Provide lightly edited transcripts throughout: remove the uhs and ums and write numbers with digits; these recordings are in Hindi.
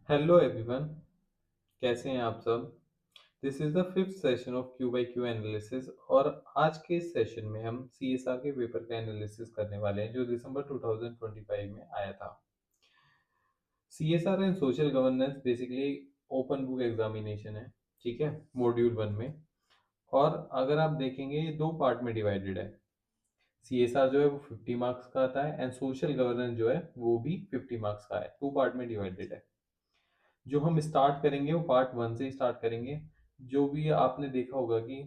हेलो एवरीवन, कैसे हैं आप सब। This is the fifth session of Q by Q analysis और आज के इस सेशन में हम सीएसआर के पेपर का एनालिसिस करने वाले हैं जो दिसंबर 2025 में आया था। CSR and social governance basically open book examination है, ठीक है, मॉड्यूल 1 में। और अगर आप देखेंगे ये दो पार्ट में डिवाइडेड है। सीएसआर जो है वो 50 मार्क्स का आता है एंड सोशल गवर्नेंस जो है वो भी 50 मार्क्स का है, टू पार्ट में डिवाइडेड है। जो हम स्टार्ट करेंगे वो पार्ट 1 से स्टार्ट करेंगे। जो भी आपने देखा होगा कि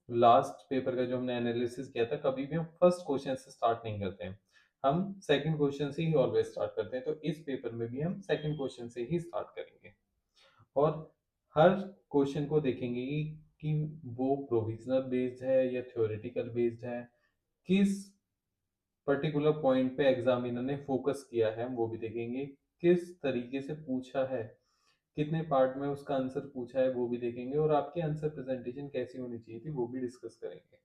लास्ट पेपर का जो हमने एनालिसिस किया था, कभी भी हम फर्स्ट क्वेश्चन से स्टार्ट नहीं करते हैं, हम सेकंड क्वेश्चन से ही ऑलवेज स्टार्ट करते हैं। तो इस पेपर में भी हम सेकंड क्वेश्चन से ही स्टार्ट करेंगे और हर क्वेश्चन को देखेंगे कि वो प्रोविजनल बेस्ड है या थ्योरेटिकल बेस्ड है, किस पर्टिकुलर पॉइंट पे एग्जामिनर ने फोकस किया है वो भी देखेंगे, किस तरीके से पूछा है, कितने पार्ट में उसका आंसर पूछा है वो भी देखेंगे, और आपकी आंसर प्रेजेंटेशन कैसी होनी चाहिए थी वो भी डिस्कस करेंगे।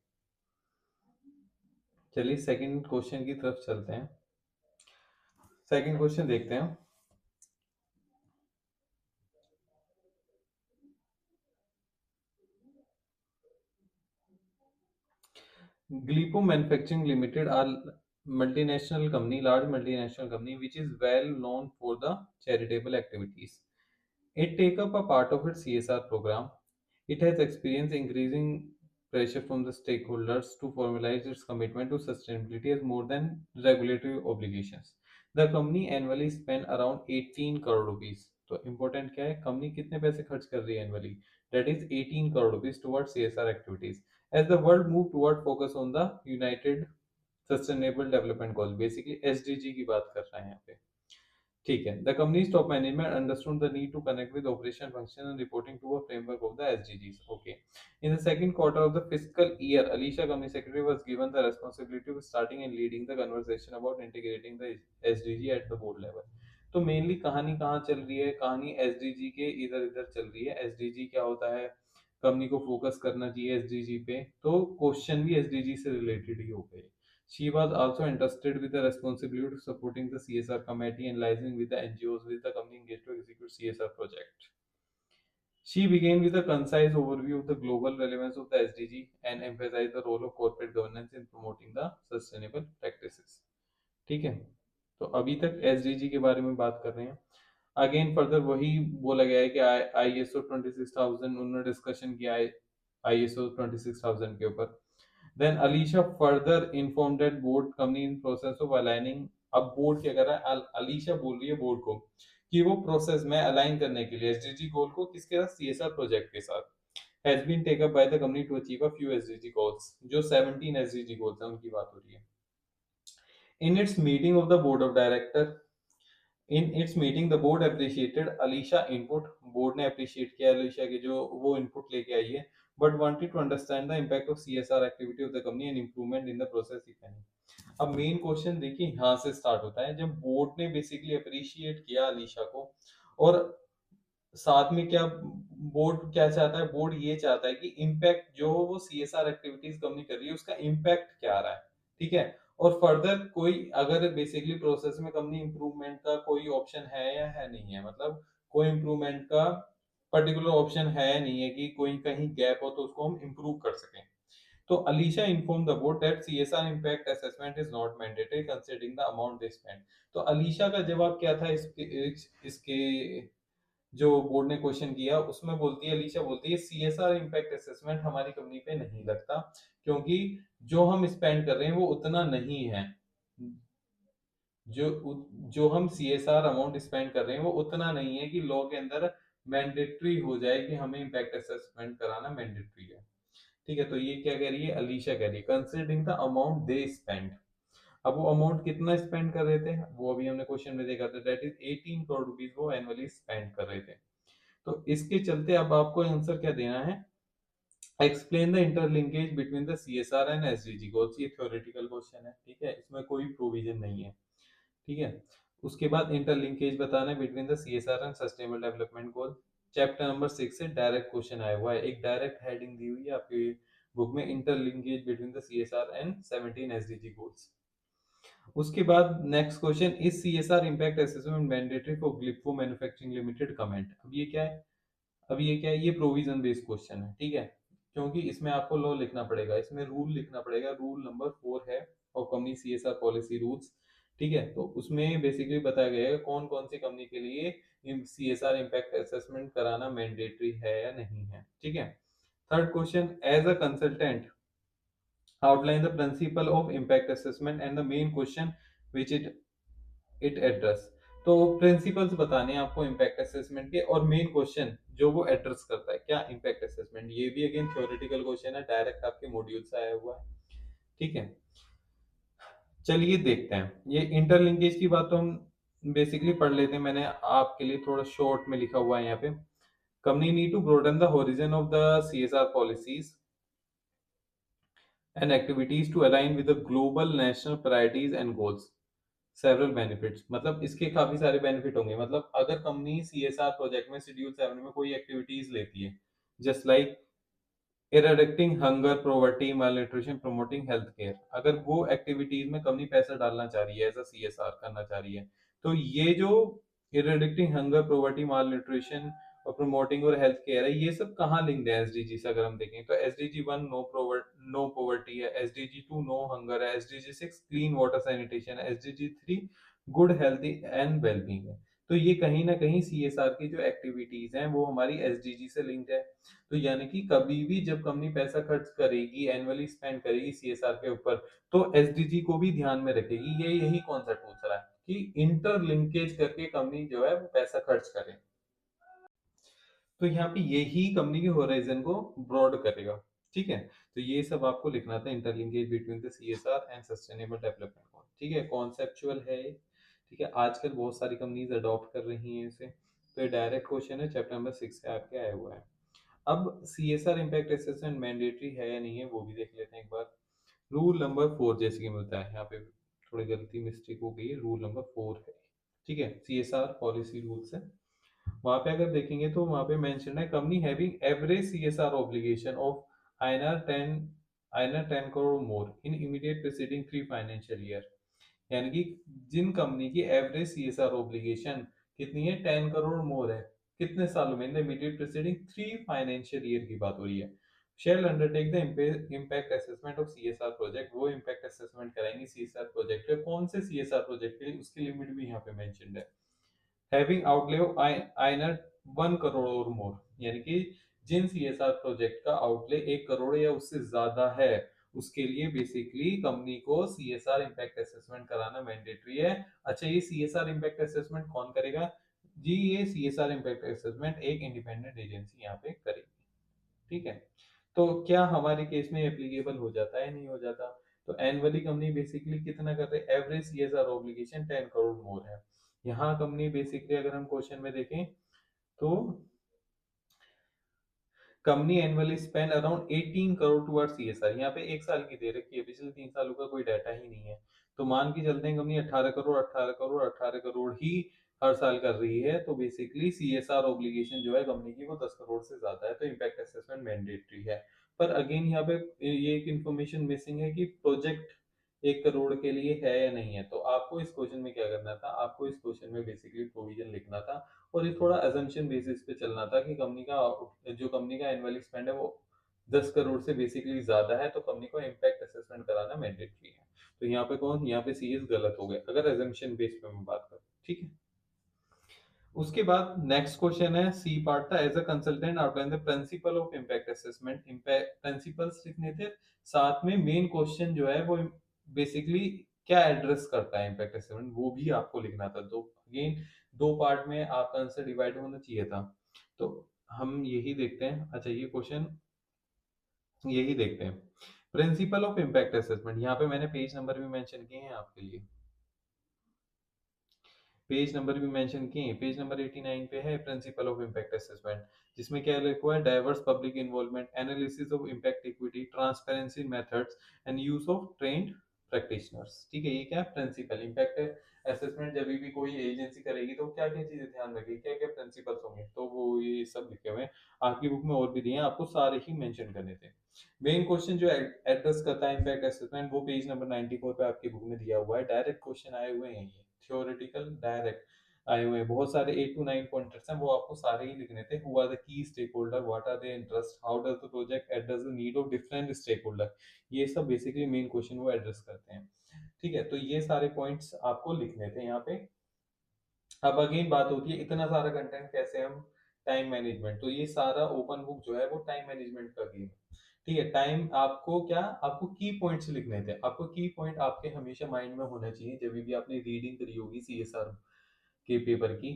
चलिए सेकंड क्वेश्चन की तरफ चलते हैं। सेकंड क्वेश्चन देखते हैं। Glippo manufacturing limited are multinational company, large multinational company which is well known for the charitable activities. It take up a part of its CSR program. It has experienced increasing pressure from the stakeholders to formalize its commitment to sustainability as more than regulatory obligations. The company annually spend around 18 crore rupees. तो important क्या है, कंपनी कितने पैसे खर्च कर रही है annually? That is 18 crore rupees towards CSR activities. As the world move toward focus on the United Sustainable Development Goals, basically SDG की बात कर रहे हैं यहाँ पे। ठीक है, the company's top management understood the need to connect with operation function and reporting to a framework of the SDGs. Okay, in the second quarter of the fiscal year Alisha company secretary was given the responsibility of starting and leading the conversation about integrating the SDG at the board level. तो मेनली कहानी कहाँ चल रही है, कहानी एसडीजी के इधर इधर चल रही है। एसडीजी क्या होता है, कंपनी को फोकस करना चाहिए एसडीजी पे, तो क्वेश्चन भी एसडीजी से रिलेटेड ही हो गए। She was also entrusted with the responsibility of supporting the CSR committee and liaising with the NGOs with the company engaged to execute CSR project. She began with a concise overview of the global relevance of the SDG and emphasized the role of corporate governance in promoting the sustainable practices. ठीक है, तो अभी तक एसडीजी के बारे में बात कर रहे हैं। अगेन फर्दर वही बोला गया है कि आईएसओ 26000 उन्होंने डिस्कशन किया है आईएसओ 26000 के ऊपर। Then Alicia further informed that board company in process of aligning। अब बोर्ड क्या कर रहा है, अलीशा बोल रही है बोर्ड को कि वो प्रोसेस में अलाइन करने के लिए एसडीजी गोल को किसके साथ, सीएसआर प्रोजेक्ट के साथ, has been take up by the company to achieve a few SDG goals. जो 17 एसडीजी गोल्स हैं उनकी बात हो रही है। In its meeting of the board of director, in its meeting the board appreciated Alisha input. Board ने अप्रिशिएट किया अलीशा के जो वो इनपुट लेके आई है, but wanted to understand the impact of CSR activity of the company and improvement in the process if any. अब मेन क्वेश्चन देखिए यहाँ से स्टार्ट होता है, जब बोर्ड ने बेसिकली अप्रिशिएट किया अलीशा को, और साथ में क्या बोर्ड क्या चाहता है, बोर्ड ये चाहता है कि इम्पैक्ट जो वो सीएसआर एक्टिविटीज कंपनी कर रही है उसका इम्पैक्ट क्या आ रहा है, ठीक है। और फर्दर कोई अगर बेसिकली प्रोसेस में कंपनी इंप्रूवमेंट का कोई ऑप्शन है या है नहीं है, मतलब कोई इंप्रूवमेंट का पर्टिकुलर ऑप्शन है या नहीं है कि कोई कहीं गैप हो तो उसको हम इंप्रूव कर सकें। तो Alisha inform the board that CSR impact assessment is not mandatory considering the amount they spend. तो अलीशा का जवाब क्या था इसके जो बोर्ड ने क्वेश्चन किया उसमें बोलती है, अलीशा बोलती है सीएसआर इम्पैक्ट असेसमेंट हमारी कंपनी पे नहीं लगता, क्योंकि जो हम स्पेंड कर रहे हैं वो उतना नहीं है। जो जो हम सीएसआर अमाउंट स्पेंड कर रहे हैं वो उतना नहीं है कि लॉ के अंदर मैंडेटरी हो जाए कि हमें इम्पैक्ट असेसमेंट कराना मैंडेटरी है। ठीक है, तो ये क्या कह रही है, अलीशा कह रही है considering the amount they spend. अब वो अमाउंट कितना स्पेंड कर रहे थे वो अभी हमने क्वेश्चन में देखा था, दैट इज 18 करोड़ रुपीस वो एनुअली स्पेंड कर रहे थे। तो इसके चलते अब आपको आंसर क्या देना है, explain the interlinkage between the CSR and SDG goals. ये थ्योरेटिकल क्वेश्चन है, ठीक है, इसमें कोई प्रोविजन नहीं है, ठीक है। उसके बाद इंटरलिंकेज बताना है between the CSR and sustainable development goal. Chapter number 6 से डायरेक्ट क्वेश्चन आया हुआ है, एक डायरेक्ट हेडिंग दी हुई है आपकी बुक में, interlinkage between the CSR and 17 SDG goals. उसके बाद next question, is CSR impact assessment mandatory for Glippo manufacturing limited? Comment. अब ये क्या है, ये प्रोविजन बेस्ड क्वेश्चन है, ठीक है, क्योंकि इसमें आपको लॉ लिखना पड़ेगा, इसमें रूल लिखना पड़ेगा, रूल नंबर 4 है और कंपनी सीएसआर पॉलिसी रूल्स, ठीक है। तो उसमें बेसिकली बताया गया है कौन कौन सी कंपनी के लिए सीएसआर इम्पैक्ट असेसमेंट कराना मैंडेटरी है या नहीं है, ठीक है। Third question, as a consultant outline the principle of impact assessment and the main question which it address। तो प्रिंसिपल्स बताने हैं आपको इम्पैक्ट असेसमेंट के, और मेन क्वेश्चन जो वो एड्रेस करता है क्या, इम्पैक्ट असेसमेंट। ये भी अगेन थ्योरेटिकल क्वेश्चन है, डायरेक्ट आपके मॉड्यूल से आया हुआ है, ठीक है। चलिए देखते हैं, ये इंटरलिंकेज की बात तो हम बेसिकली पढ़ लेते हैं, मैंने आपके लिए थोड़ा शॉर्ट में लिखा हुआ है यहाँ पे। Company need to broaden the horizon of the CSR policies and activities to align with the global national priorities and goals। Several benefits, मतलब इसके काफी सारे बेनिफिट होंगे। मतलब अगर कंपनी सीएसआर प्रोजेक्ट में शेड्यूल 7 में कोई एक्टिविटीज लेती है, just like eradicating hunger, poverty, malnutrition, promoting health care, अगर वो एक्टिविटीज में कंपनी पैसा डालना चाह रही है, एज अ सीएसआर करना चाह रही है, तो ये जो इरेडिक्टिंग हंगर, पॉवर्टी, malnutrition और प्रमोटिंग और हेल्थ केयर है, ये सब कहाँ लिंक्ड है एसडीजी से? अगर हम देखें तो एसडीजी 1 नो पॉवर्टी है, एसडीजी 2 नो हंगर है, एसडीजी 6 क्लीन वाटर सैनिटेशन है, SDG 3 good health and wellbeing है। तो ये कहीं ना कहीं सीएसआर की जो एक्टिविटीज हैं वो हमारी एसडीजी से लिंक्ड है। तो यानी कि कभी भी जब कंपनी पैसा खर्च करेगी, एनुअली स्पेंड करेगी सीएसआर के ऊपर, तो एसडीजी को भी ध्यान में रखेगी। ये यही कॉन्सेप्ट पूछ रहा है कि इंटरलिंकेज करके कंपनी जो है वो पैसा खर्च करे। तो यहाँ पे यही कंपनी के होराइजन को ब्रॉड करेगा, ठीक है। तो ये सब आपको लिखना था, interlinkage between the CSR and sustainable development goal, ठीक है, कॉन्सेप्चुअल है, ठीक है। आजकल बहुत सारी कंपनीज अडॉप्ट कर रही हैं इसे। तो ये डायरेक्ट क्वेश्चन है, चैप्टर नंबर 6 से आपके आया हुआ है। अब सीएसआर इम्पैक्ट असेसमेंट मैंडेटरी है या नहीं है वो भी देख लेते हैं एक बार। रूल नंबर 4 जैसे कि मिलता है यहाँ पे, थोड़ी गलती मिस्टेक हो गई है, रूल नंबर 4 है, ठीक है, सीएसआर पॉलिसी रूल्स है। वहां पे अगर देखेंगे तो वहां पे मेंशन है, company having average CSR obligation of INR 10 INR 10 crore more in immediate preceding 3 financial year. यानी कि जिन कंपनी की एवरेज सीएसआर ऑब्लिगेशन कितनी है, 10 करोड़ मोर है, कितने सालों में, in the immediate preceding 3 financial year की बात हो रही है, shall undertake the impact assessment of CSR project. वो इम्पैक्ट असेसमेंट कराएंगे सीएसआर प्रोजेक्ट पे, कौन से सीएसआर प्रोजेक्ट के लिए, उसकी लिमिट भी यहाँ पे मेंशन्ड है। Having outlay of INR 1 crore और मोर, यानी कि जिन सीएसआर प्रोजेक्ट का आउटले 1 करोड़ या उससे ज्यादा है, उसके लिए बेसिकली कंपनी को सीएसआर इम्पैक्ट असेसमेंट कराना मैंडेटरी है। अच्छा, ये सीएसआर इम्पैक्ट असेसमेंट कौन करेगा जी? ये सीएसआर इम्पैक्ट असेसमेंट एक इंडिपेंडेंट एजेंसी यहाँ पे करेगी, ठीक है। तो क्या हमारे केस में एप्लीकेबल हो जाता है, नहीं हो जाता? तो एनुअली कंपनी बेसिकली कितना कर रही है, average CSR obligation 10 crore more है। यहाँ कंपनी बेसिकली अगर हम क्वेश्चन में देखें तो company annually spend around 18 crore toward CSR. यहाँ पे एक साल की दे रखी है, पिछले 3 सालों का कोई डाटा ही नहीं है। तो मान के चलते हैं कंपनी 18 करोड़ 18 करोड़ 18 करोड़ ही हर साल कर रही है, तो बेसिकली सीएसआर ऑब्लिगेशन जो है कंपनी की वो 10 करोड़ से ज्यादा है, तो इम्पैक्ट असेसमेंट मैंडेटरी है। पर अगेन यहाँ पे ये एक इन्फॉर्मेशन मिसिंग है कि प्रोजेक्ट 1 करोड़ के लिए है या नहीं है। तो आपको इस क्वेश्चन में क्या करना था, आपको इस क्वेश्चन में बेसिकली प्रोविजन लिखना था, और ये थोड़ा अजम्पशन बेसिस पे चलना था कि कंपनी का एनुअल स्पेंड है वो 10 करोड़ से बेसिकली ज्यादा है, तो कंपनी को इम्पैक्ट असेसमेंट कराना मैंडेटरी है। तो यहाँ पे यहाँ पे सीएस गलत हो गया अगर अजम्पशन बेस पे मैं बात करूँ, ठीक है। उसके बाद नेक्स्ट क्वेश्चन है, सी पार्ट था, as a consultant outline the principle of impact assessment. Impact principles लिखने थे, साथ में मेन क्वेश्चन जो है वो बेसिकली क्या एड्रेस करता है इम्पैक्ट असेसमेंट, वो भी आपको लिखना था। तो अगेन 2 पार्ट में आपका आंसर डिवाइड होना चाहिए था। तो हम यही देखते हैं, अच्छा ये क्वेश्चन यही देखते हैं, प्रिंसिपल ऑफ इम्पैक्ट असेसमेंट। यहाँ पे मैंने पेज नंबर भी मेंशन किए हैं आपके लिए, पेज नंबर भी मेंशन किए हैं, पेज नंबर 89 पे है प्रिंसिपल ऑफ इम्पैक्ट असेसमेंट, जिसमें क्या लिखा हुआ है, diverse public involvement, analysis of impact equity, transparency methods and use of trend practitioners. ठीक है, ये क्या प्रिंसिपल इम्पैक्ट असेसमेंट जब भी कोई एजेंसी करेगी तो क्या क्या चीजें ध्यान रखेगी, क्या क्या प्रिंसिपल्स होंगे, तो वो ये सब लिखे हुए हैं। आपकी बुक में और भी दिए हैं, आपको सारे ही मेंशन करने थे। मेन क्वेश्चन जो एड्रेस करता है इम्पैक्ट असेसमेंट वो पेज नंबर 94 पे आपकी बुक में दिया हुआ है। डायरेक्ट क्वेश्चन आए हुए हैं, ये थ्योरेटिकल डायरेक्ट आए हुए हैं। बहुत सारे 8 to 9 पॉइंटर्स हैं, वो आपको सारे ही लिखने थे। Who are the key stakeholder, what are their interest, how does the project address the need of different stakeholder, ये सब बेसिकली मेन क्वेश्चन वो एड्रेस करते हैं। ठीक है, तो ये सारे पॉइंट्स आपको लिखने थे यहाँ पे। अब अगेन बात होती है इतना सारा कंटेंट कैसे हम टाइम मैनेजमेंट, तो ये सारा ओपन बुक जो है वो टाइम मैनेजमेंट का गेम है। ठीक है, टाइम आपको क्या, आपको की पॉइंट्स लिखने थे। आपको की पॉइंट आपके हमेशा माइंड में होना चाहिए जब भी आपने रीडिंग करी होगी सीएसआर के पेपर की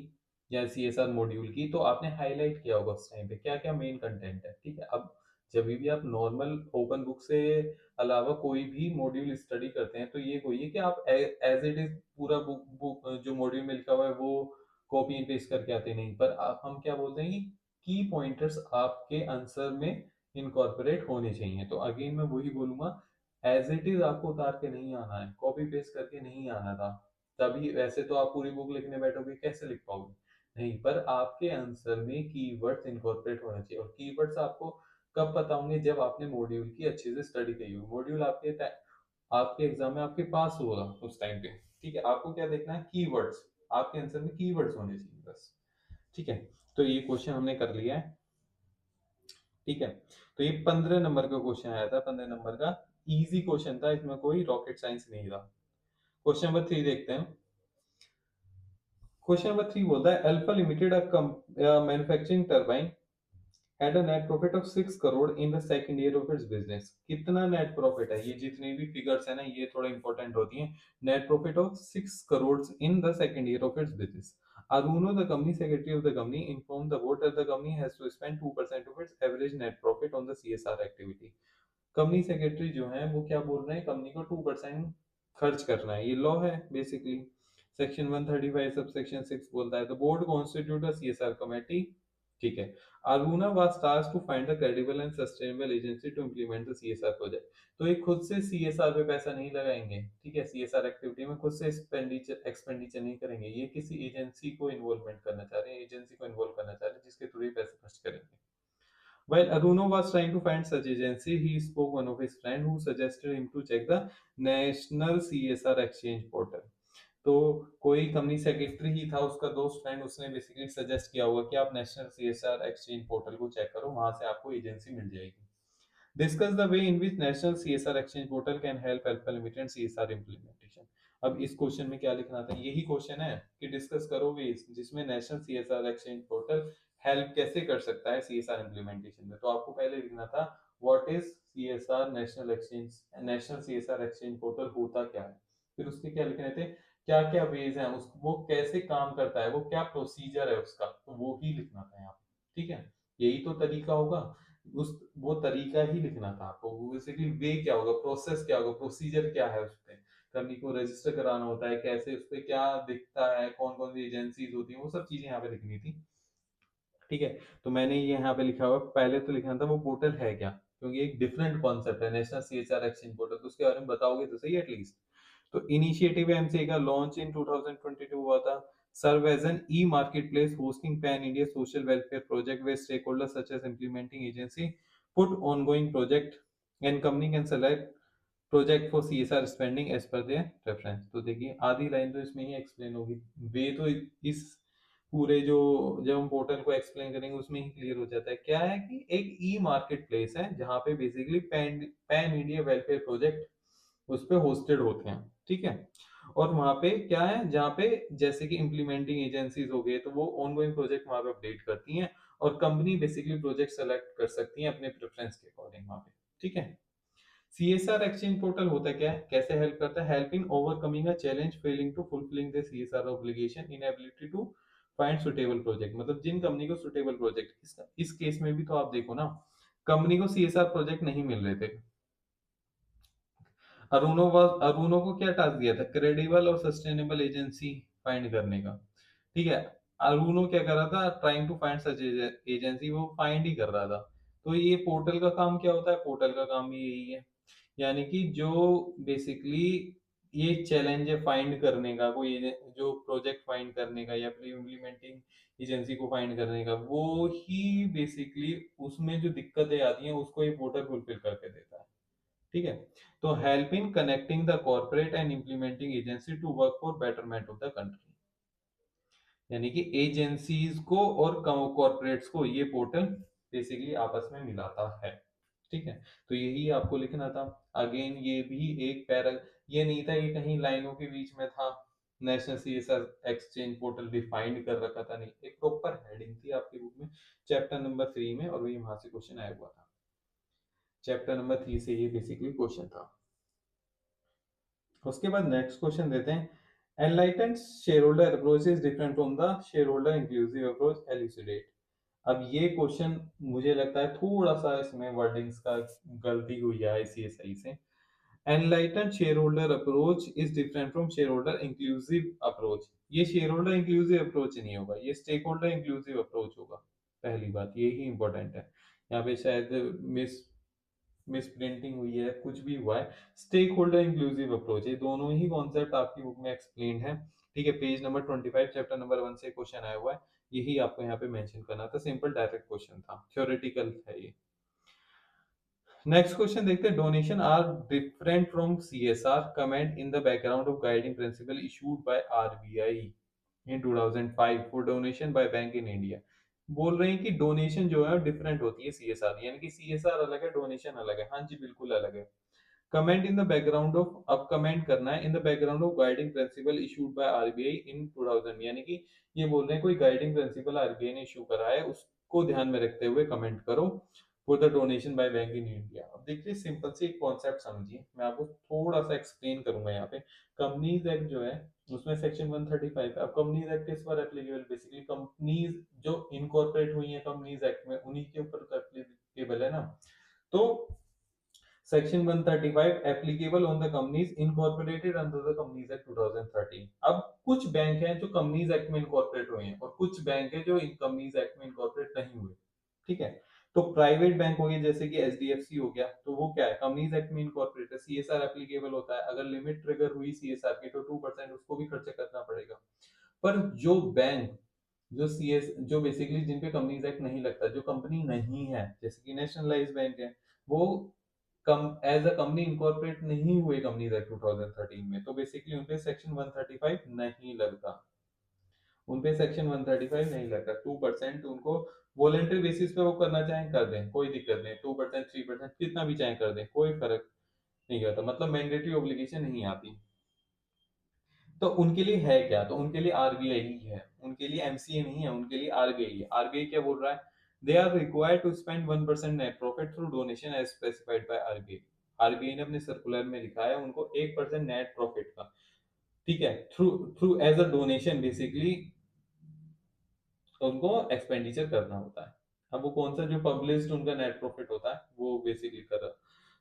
या सीएसआर मॉड्यूल की, तो आपने हाईलाइट किया होगा उस टाइम पे क्या क्या मेन कंटेंट है। ठीक है, अब जब भी आप नॉर्मल ओपन बुक से अलावा कोई भी मॉड्यूल स्टडी करते हैं तो ये कोई है कि आप एज इट इज पूरा बुक बुक जो मॉड्यूल में लिखा हुआ है वो कॉपी एंड पेस्ट करके आते नहीं, पर आप हम क्या बोलते हैं कि की पॉइंटर्स आपके आंसर में इनकॉर्पोरेट होने चाहिए। तो अगेन मैं वही बोलूंगा, एज इट इज आपको उतार के नहीं आना है, कॉपी पेस्ट करके नहीं आना था। तभी वैसे तो आप पूरी बुक लिखने बैठोगे कैसे लिख पाओगे, नहीं, पर आपके आंसर में कीवर्ड्स इनकॉर्पोरेट होने चाहिए। और कीवर्ड्स आपको कब पता होंगे, जब आपने मॉड्यूल की अच्छे से स्टडी की होगी। मॉड्यूल आपके एग्जाम में आपके पास होगा उस टाइम पे। ठीक है, आपको क्या देखना है, कीवर्ड्स, आपके आंसर में कीवर्ड्स होने चाहिए बस। ठीक है, तो ये क्वेश्चन हमने कर लिया है। ठीक है, तो ये 15 नंबर का क्वेश्चन आया था, 15 नंबर का इजी क्वेश्चन था, इसमें कोई रॉकेट साइंस नहीं था। क्वेश्चन नंबर 3 देखते हैं। क्वेश्चन नंबर 3 बोलता है alpha limited manufacturing turbine had a net profit of 6 crore in the second year of its business। कितना नेट प्रॉफिट है, ये जितनी भी फिगर्स है ना ये थोड़ा इंपॉर्टेंट होती हैं। Net profit of 6 crore in the second year of its business। Aruno, the company secretary of the company, informed the board that the company has to spend 2% of its average net profit on the CSR activity। Company secretary जो है वो क्या बोल रहे हैं, कंपनी को 2% खर्च करना है, ये लॉ है बेसिकली। सेक्शन 135 सब सेक्शन 6 बोलता है the board constitute a CSR committee. ठीक है, Aruna was tasked to find a credible and sustainable agency to implement the CSR project. तो ये खुद से सीएसआर पे पैसा नहीं लगाएंगे, ठीक है, सीएसआर एक्टिविटी में खुद से एक्सपेंडिचर नहीं करेंगे, ये किसी एजेंसी को इन्वॉल्वमेंट करना चाह रहे हैं, एजेंसी को इन्वॉल्व करना चाह रहे हैं जिसके थ्रू ये पैसे खर्च करेंगे। While Aruno was trying to find such agency, he spoke one of his friend who suggested him to check the National CSR Exchange portal। तो कोई कंपनी सेक्रेटरी ही था उसका दोस्त फ्रेंड, उसने बेसिकली सजेस्ट किया होगा कि आप नेशनल सीएसआर एक्सचेंज पोर्टल को चेक करो, वहां से आपको एजेंसी मिल जाएगी। Discuss the way in which national CSR exchange portal can help alpha limited CSR implementation. अब इस क्वेश्चन में क्या लिखना था, यही क्वेश्चन है कि डिस्कस करो वेज जिसमें national CSR exchange portal help कैसे कर सकता है सीएसआर इम्प्लीमेंटेशन में। तो आपको पहले लिखना था what is CSR national exchange, national CSR exchange portal होता क्या है। फिर उसके क्या लिखने थे, क्या क्या वेज हैं उस वो कैसे काम करता है, वो क्या प्रोसीजर है उसका, तो वो ही लिखना था यहाँ पे। ठीक है, यही तो तरीका होगा, उस वो तरीका ही लिखना था आपको। बेसिकली वे क्या होगा, प्रोसेस क्या होगा, प्रोसीजर क्या है, उस पे कंपनी को रजिस्टर कराना होता है कैसे, उस पे क्या दिखता है, कौन कौन सी एजेंसीज होती हैं, वो सब चीजें यहाँ पे लिखनी थी। ठीक है, तो मैंने ये यहाँ पे लिखा हुआ, पहले तो लिखना था वो पोर्टल है क्या, क्योंकि एक डिफरेंट कॉन्सेप्ट है नेशनल सीएसआर एक्सचेंज पोर्टल, तो उसके बारे में बताओगे तो सही एटलीस्ट। तो इनिशिएटिव एमसीए का लॉन्च इन 2022 हुआ था। Serve as an e marketplace hosting pan India social welfare project where stakeholder such as implementing agency put ongoing project and company can select project for CSR spending as per their preference. तो देखिए आधी लाइन तो इसमें ही एक्सप्लेन होगी, वे तो इस पूरे जो जब हम पोर्टल को एक्सप्लेन करेंगे उसमें ही क्लियर हो जाता है। क्या है कि एक ई मार्केट प्लेस है जहां पे basically pan pan India welfare project उस पे होस्टेड होते हैं। ठीक है, और वहां पे क्या है, जहाँ पे जैसे कि इम्प्लीमेंटिंग एजेंसीज हो गए तो वो ऑनगोइंग प्रोजेक्ट वहां पे अपडेट करती हैं, और कंपनी बेसिकली प्रोजेक्ट सेलेक्ट कर सकती है अपने प्रेफरेंस के अकॉर्डिंग वहां पे। ठीक है, सीएसआर एक्सचेंज पोर्टल होता क्या है, कैसे हेल्प करता है, help in overcoming a challenge failing to fulfilling the CSR obligation inability to find suitable project. मतलब जिन कंपनी को सुटेबल प्रोजेक्ट, इस केस में भी तो आप देखो ना, कंपनी को सीएसआर प्रोजेक्ट नहीं मिल रहे थे। अरुणो को क्या टास्क दिया था, क्रेडिबल और सस्टेनेबल एजेंसी फाइंड करने का। ठीक है, अरुणो क्या कर रहा था, trying to find such agency, वो फाइंड ही कर रहा था। तो ये पोर्टल का काम क्या होता है, पोर्टल का काम भी यही है यानी कि जो बेसिकली ये चैलेंज है फाइंड करने का, कोई जो प्रोजेक्ट फाइंड करने का या फिर इम्प्लीमेंटिंग एजेंसी को फाइंड करने का, वो ही बेसिकली उसमें जो दिक्कतें आती हैं उसको ये पोर्टल फुलफिल करके देता है। ठीक है, तो help in connecting the corporate and implementing agency to work for betterment of the country. यानी कि एजेंसीज को और कॉर्पोरेट्स को ये पोर्टल बेसिकली आपस में मिलाता है। ठीक है, तो यही आपको लिखना था। अगेन ये भी एक पैरा, ये नहीं था ये कहीं लाइनों के बीच में था, national CSR exchange portal defined कर रखा था, नहीं, एक प्रॉपर हेडिंग थी आपकी बुक में चैप्टर नंबर 3 में, और वही वहां से क्वेश्चन आया हुआ था। चैप्टर नंबर 3 से ये बेसिकली क्वेश्चन था। उसके बाद नेक्स्ट क्वेश्चन देते हैं, enlightened shareholder approach is different from the shareholder inclusive approach, elucidate. अब ये क्वेश्चन मुझे लगता है थोड़ा सा इसमें वर्डिंग्स का गलती हुई है आईसीएसआई से। Enlightened shareholder approach is different from shareholder inclusive approach. ये शेयरहोल्डर इंक्लूसिव अप्रोच नहीं होगा, ये स्टेक होल्डर इंक्लूसिव अप्रोच होगा। पहली बात ये ही इंपॉर्टेंट है, यहाँ पे शायद मिस मिस प्रिंटिंग हुई है, कुछ भी हुआ है। स्टेक होल्डर इंक्लूसिव अप्रोच, ये दोनों ही कॉन्सेप्ट आपकी बुक में एक्सप्लेन है। ठीक है, पेज नंबर 25 चैप्टर नंबर 1 से क्वेश्चन आया हुआ है, यही आपको यहाँ पे मेंशन करना था। सिंपल डायरेक्ट क्वेश्चन था, थ्योरेटिकल है ये। नेक्स्ट क्वेश्चन देखते हैं, donation are different from CSR, comment in the background of guiding principle issued by RBI in 2005 for donation by bank in India. बोल रहे हैं कि डोनेशन जो है डिफरेंट होती है सीएसआर, यानी कि सीएसआर अलग है, डोनेशन अलग है। हाँ जी, बिल्कुल अलग है। Comment in the background of, अब कमेंट करना है in the background of guiding principle issued by RBI in 2000, यानी कि ये बोल रहे हैं कोई गाइडिंग प्रिंसिपल आरबीआई ने इशू करा है, उसको ध्यान में रखते हुए कमेंट करो for the donation by bank in India. अब देखिए सिंपल से एक कॉन्सेप्ट समझिए, मैं आपको थोड़ा सा एक्सप्लेन करूंगा यहाँ पे। कंपनीज एक्ट जो है उसमें सेक्शन 135 है। अब कंपनीज एक्ट इस पर एप्लीकेबल, बेसिकली कंपनीज जो इनकॉर्पोरेट हुई है कंपनीज एक्ट में, उन्हीं के ऊपर एप्लीकेबल है ना। तो section 135 applicable on the companies incorporated under the companies act 2013। अब कुछ बैंक हैं जो कंपनीज एक्ट में इनकॉर्पोरेट हुए हैं और कुछ बैंक है जो इन कंपनीज एक्ट में इनकॉर्पोरेट नहीं हुए। ठीक है, तो प्राइवेट बैंक हो गए जैसे कि एचडीएफसी हो गया, तो वो क्या है, कंपनीज एक्ट में इनकॉर्पोरेट है, सीएसआर एप्लीकेबल होता है। अगर लिमिट ट्रिगर हुई सीएसआर की तो 2% उसको भी खर्चा करना पड़ेगा। पर जो बैंक, जो सीएस, जो बेसिकली जिन पे कंपनीज एक्ट नहीं लगता, जो कंपनी नहीं है, जैसे कि नेशनलाइज बैंक है, वो कम एज अ कंपनी इनकॉर्पोरेट नहीं हुए कंपनीज एक्ट 2013 में, तो बेसिकली उनपे सेक्शन 135 नहीं लगता। उनपे सेक्शन 135 नहीं लगता। 2% उनको वॉलेंटरी बेसिस पे वो करना चाहें कर दें, कोई दिक्कत नहीं। 2% 3% कितना भी चाहे कर दें, कोई फर्क नहीं करता, मतलब मैंडेटरी ऑब्लिगेशन नहीं आती। तो उनके लिए है क्या, तो उनके लिए आरबीआई ही है, उनके लिए एमसीए नहीं है, उनके लिए आरबीआई है। आरबीआई क्या बोल रहा है, they are required to spend 1% net profit through donation as specified by RBI. RBI ने अपने सर्कुलर में लिखा है उनको 1% नेट प्रॉफिट का, ठीक है, through through as a donation basically उनको एक्सपेंडिचर करना होता है। अब वो कौन सा जो पब्लिश्ड उनका नेट प्रॉफिट होता है वो बेसिकली कर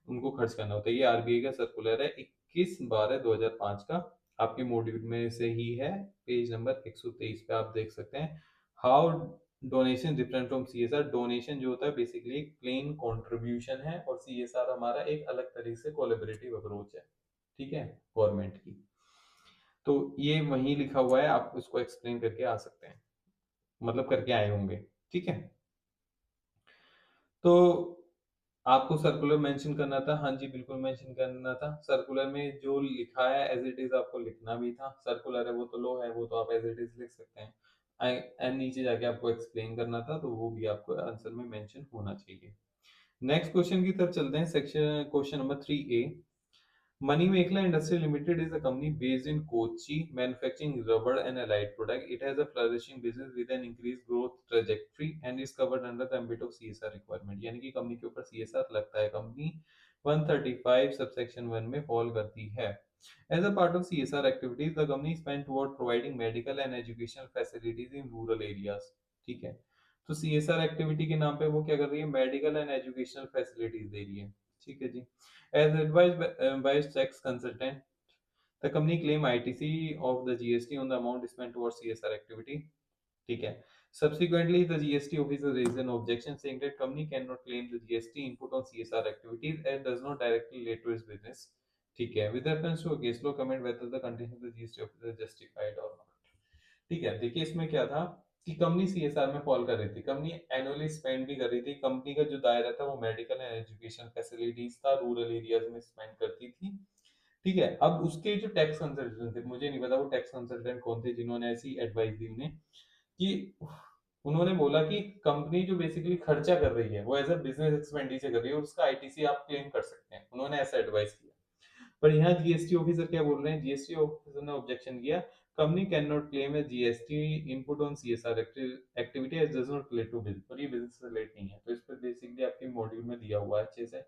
उनको खर्च करना होता है। ये आरबीआई का सर्कुलर है 21/12/2005 का, आपके मॉड्यूल में से ही है, पेज नंबर 123 पे आप देख सकते हैं। How donation different from CSR, donation जो होता है बेसिकली एक प्लेन कंट्रीब्यूशन है, और सीएसआर हमारा एक अलग तरीके से कोलैबोरेटिव अप्रोच है, ठीक है, गवर्नमेंट की। तो ये वहीं लिखा हुआ है, आप उसको एक्सप्लेन करके आ सकते हैं, मतलब करके आए होंगे। ठीक है, तो आपको सर्कुलर मेंशन करना था, हाँ जी बिल्कुल मेंशन करना था। सर्कुलर में जो लिखा है एज इट इज आपको लिखना भी था। सर्कुलर है वो तो लो है, वो तो आप एज इट इज लिख सकते हैं। एंड नीचे जाके आपको एक्सप्लेन करना था, तो वो भी आपको आंसर में मेंशन होना चाहिए। नेक्स्ट क्वेश्चन की तरफ चलते हैं, section question number 3A। Moneymakla Industry Limited is a company based in Kochi, manufacturing rubber and allied product. It has a flourishing business with an increased growth trajectory and is covered under the ambit of CSR requirement. यानी कि कंपनी के ऊपर CSR लगता है, कंपनी 135 सबसेक्शन 1 में फॉल करती है। As a part of CSR activities, the company spent toward providing medical and educational facilities in rural areas. ठीक है, तो CSR एक्टिविटी के नाम पे वो क्या कर रही है, मेडिकल एंड एजुकेशनल फैसिलिटीज दे रही है। ठीक है जी। As advised by its tax consultant, the company claim ITC of the GST on the amount spent towards CSR activity. ठीक है, Subsequently, the GST officer raised an objection saying that company cannot claim the GST input on CSR activities and does not directly relate to its business. ठीक है, with reference to a case law, comment whether the contention of the GST officer is justified or not. ठीक है, देखिए इसमें क्या था कि कंपनी सीएसआर में फॉल कर रही थी, कंपनी एनुअली स्पेंड भी कर रही थी, कंपनी का जो दायरा था वो मेडिकल एंड एजुकेशन फैसिलिटीज था, रूरल एरियाज में स्पेंड करती थी। ठीक है, अब उसके जो टैक्स कंसल्टेंट थे, मुझे नहीं पता वो टैक्स कंसल्टेंट कौन थे जिन्होंने ऐसी एडवाइस दी उन्हें कि उन्होंने बोला कि कंपनी जो बेसिकली खर्चा कर रही है वो एज अ बिजनेस एक्सपेंडिचर कर रही है और उसका आईटीसी आप क्लेम कर सकते हैं, उन्होंने ऐसा एडवाइस किया। पर यहाँ जीएसटी ऑफिसर क्या बोल रहे हैं, जीएसटी ऑफिसर ने ऑब्जेक्शन किया, company can not claim a GST input on CSR activity as does not relate to bill, और ये बिजनेस रिलेट नहीं है। तो इस पर बेसिकली आपके मॉड्यूल में दिया हुआ है अच्छे से।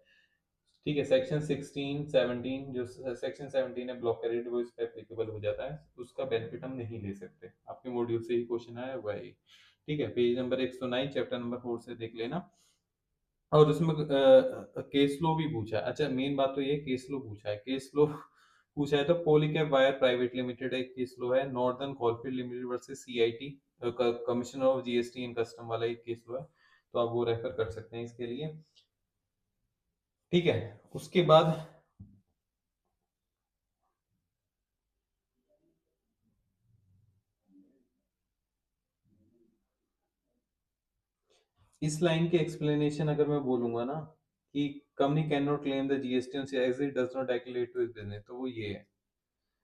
ठीक है, सेक्शन 16 17 जो सेक्शन 17 है ब्लॉक क्रेडिट वो इस पे एप्लीकेबल हो जाता है, उसका बेनिफिट हम नहीं ले सकते, आपके मॉड्यूल से ही क्वेश्चन आया हुआ है। ठीक है, पेज नंबर 109 चैप्टर नंबर 4 से देख लेना। और उसमें केस लो भी पूछा है। अच्छा, मेन बात तो ये केस लो पूछा है, केस लो पूछा है तो पॉलीकैब वायर प्राइवेट लिमिटेड एक केस लो है, northern coalfield limited versus CIT commissioner of GST and custom वाला एक केस लो है, तो आप वो रेफर कर सकते हैं इसके लिए। ठीक है, उसके बाद इस लाइन के एक्सप्लेनेशन अगर मैं बोलूंगा ना कि company can not claim the GST on as it does not act to is business, तो वो ये है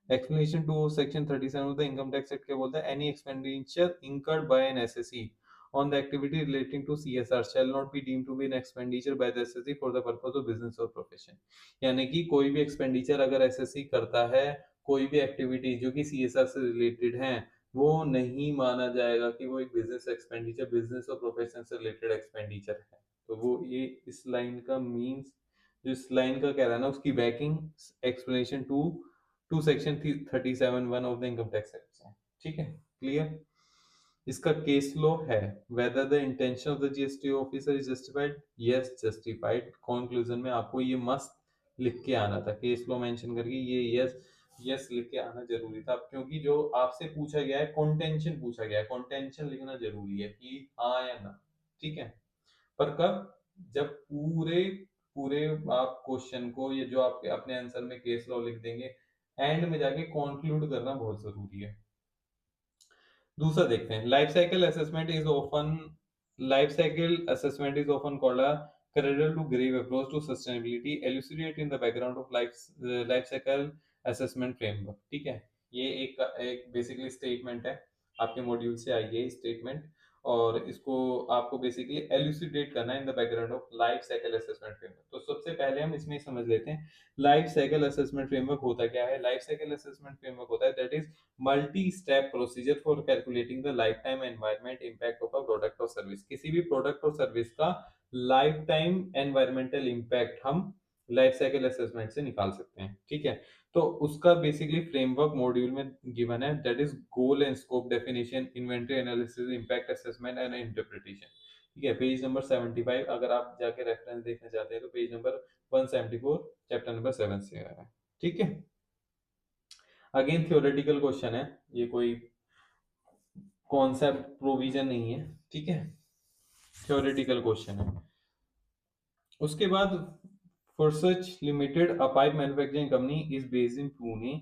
explanation to section 37 of the income tax act क्या बोलता है, any expenditure incurred by an SSC on the activity relating to CSR shall not be deemed to be an expenditure by the SSC for the purpose of business or profession। यानी कि कोई भी एक्सपेंडिचर अगर एसएससी करता है, कोई भी एक्टिविटी जो कि सीएसआर से रिलेटेड है, वो नहीं माना जाएगा कि वो एक बिजनेस एक्सपेंडिचर, बिजनेस और प्रोफेशन से रिलेटेड एक्सपेंडिचर है। तो वो ये इस लाइन का मींस, जो इस लाइन का कह रहा है ना, उसकी backing explanation to section 37(1) of the income tax act है। ठीक है, क्लियर। इसका केस लॉ है, whether the intention of the GST officer is justified, yes justified. Conclusion में आपको ये मस्त लिख के आना था, केस लॉ मेंशन करके ये यस यस लिख के आना जरूरी था, क्योंकि जो आपसे पूछा गया है कॉन्टेंशन पूछा गया है, कॉन्टेंशन लिखना जरूरी है कि हाँ या ना। ठीक है, पर कब, जब पूरे पूरे आप क्वेश्चन को, ये जो आपके अपने आंसर में केस लॉ लिख देंगे, एंड में जाके कंक्लूड करना बहुत जरूरी है। दूसरा देखते हैं, life cycle assessment is often called a cradle to grave approach to sustainability, elucidate in the background of life cycle assessment framework. ठीक है, ये एक बेसिकली स्टेटमेंट है, आपके मॉड्यूल से आई है स्टेटमेंट, और इसको आपको बेसिकली एलुसिडेट करना है in the background of life cycle assessment framework. तो सबसे पहले हम इसमें समझ लेते हैं लाइफ साइकिल असेसमेंट फ्रेमवर्क होता क्या है। लाइफ साइकिल असेसमेंट फ्रेमवर्क होता है that is multi-step procedure for calculating the life time environment impact of a product और सर्विस। किसी भी प्रोडक्ट और सर्विस का लाइफ टाइम एनवायरमेंटल इम्पैक्ट हम लाइफ साइकिल असेसमेंट से निकाल सकते हैं। ठीक है, तो उसका बेसिकली फ्रेमवर्क मॉड्यूल में गिवन है, that is goal and scope definition, inventory analysis, impact assessment and interpretation. ठीक है, पेज नंबर 75, अगर आप जाके रेफरेंस देखना चाहते हैं तो पेज नंबर 174 चैप्टर नंबर 7 से है। ठीक है, अगेन थ्योरेटिकल क्वेश्चन है, ये कोई कॉन्सेप्ट प्रोविजन नहीं है। ठीक है, थ्योरेटिकल क्वेश्चन है। उसके बाद for such limited a pipe manufacturing company is based in Pune,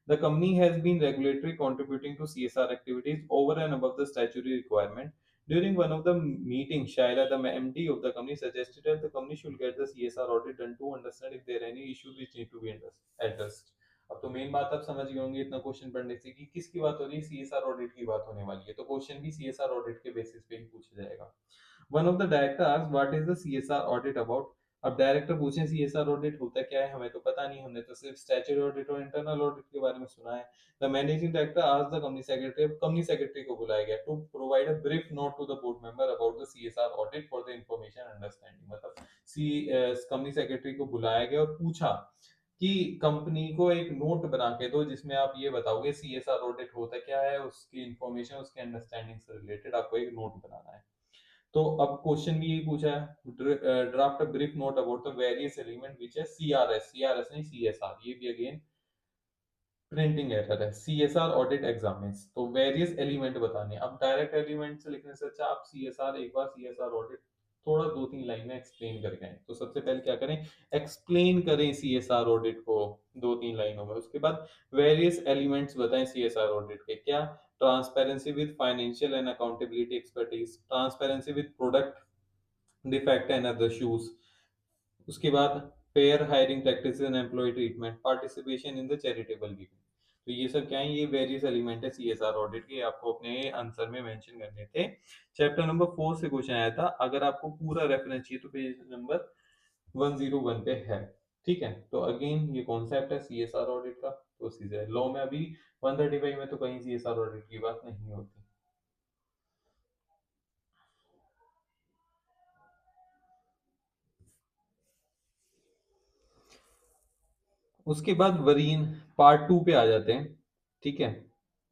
the company has been regulatory contributing to CSR activities over and above the statutory requirement. During one of the meetings, Shaila, the MD of the company, suggested that the company should get the CSR audit done to understand if there are any issues which need to be addressed. अब तो मेन बात आप समझ गए होंगे इतना क्वेश्चन पढ़ने से कि किसकी बात हो रही है, सीएसआर ऑडिट की बात होने वाली है, तो क्वेश्चन भी सीएसआर ऑडिट के बेसिस पे ही पूछा जाएगा। One of the director asked what is the CSR audit about. अब डायरेक्टर पूछे सीएसआर ऑडिट होता क्या है, हमें तो पता नहीं, हमने तो सिर्फ स्टैट्यूटरी ऑडिट और इंटरनल ऑडिट के बारे में सुना है। The managing director asked the company secretary को बुलाया गया to provide a brief note to the board member about the CSR audit for the information understanding. मतलब कंपनी सेक्रेटरी को बुलाया गया और पूछा कि कंपनी को एक नोट बना के दो जिसमें आप ये बताओगे सीएसआर ऑडिट होता क्या है, उसकी इंफॉर्मेशन, उसके अंडरस्टैंडिंग से रिलेटेड आपको एक नोट बनाना है। तो अब क्वेश्चन भी यही पूछा है, draft a brief note about the various element which है सीआरएस, सीआरएस नहीं सीएसआर, ये भी अगेन प्रिंटिंग एरर है। सीएसआर ऑडिट एग्जामिन्स, तो वेरियस एलिमेंट बताने। अब डायरेक्ट एलिमेंट से लिखने से अच्छा आप सीएसआर, एक बार सीएसआर ऑडिट थोड़ा 2-3 लाइन में एक्सप्लेन करके आए। तो सबसे पहले क्या करें, एक्सप्लेन करें सीएसआर ऑडिट को 2-3 लाइनों में। उसके बाद वेरियस एलिमेंट्स बताएं सीएसआर ऑडिट के। क्या, transparency with financial and accountability expertise, transparency with product defect and other issues. उसके बाद fair hiring practices and employ treatment, participation in the charitable giving. तो ये सब क्या है, ये वेरियस एलिमेंट है सीएसआर ऑडिट के, आपको अपने आंसर में मेंशन करने थे। चैप्टर नंबर 4 से क्वेश्चन आया था। अगर आपको पूरा रेफरेंस चाहिए तो पेज नंबर 101 पे है। ठीक है, तो अगेन ये कॉन्सेप्ट है सीएसआर ऑडिट का, तो सीधे लॉ में अभी 135 में तो कहीं सीएसआर ऑडिट की बात नहीं होती। उसके बाद वरीन पार्ट 2 पे आ जाते हैं। ठीक है,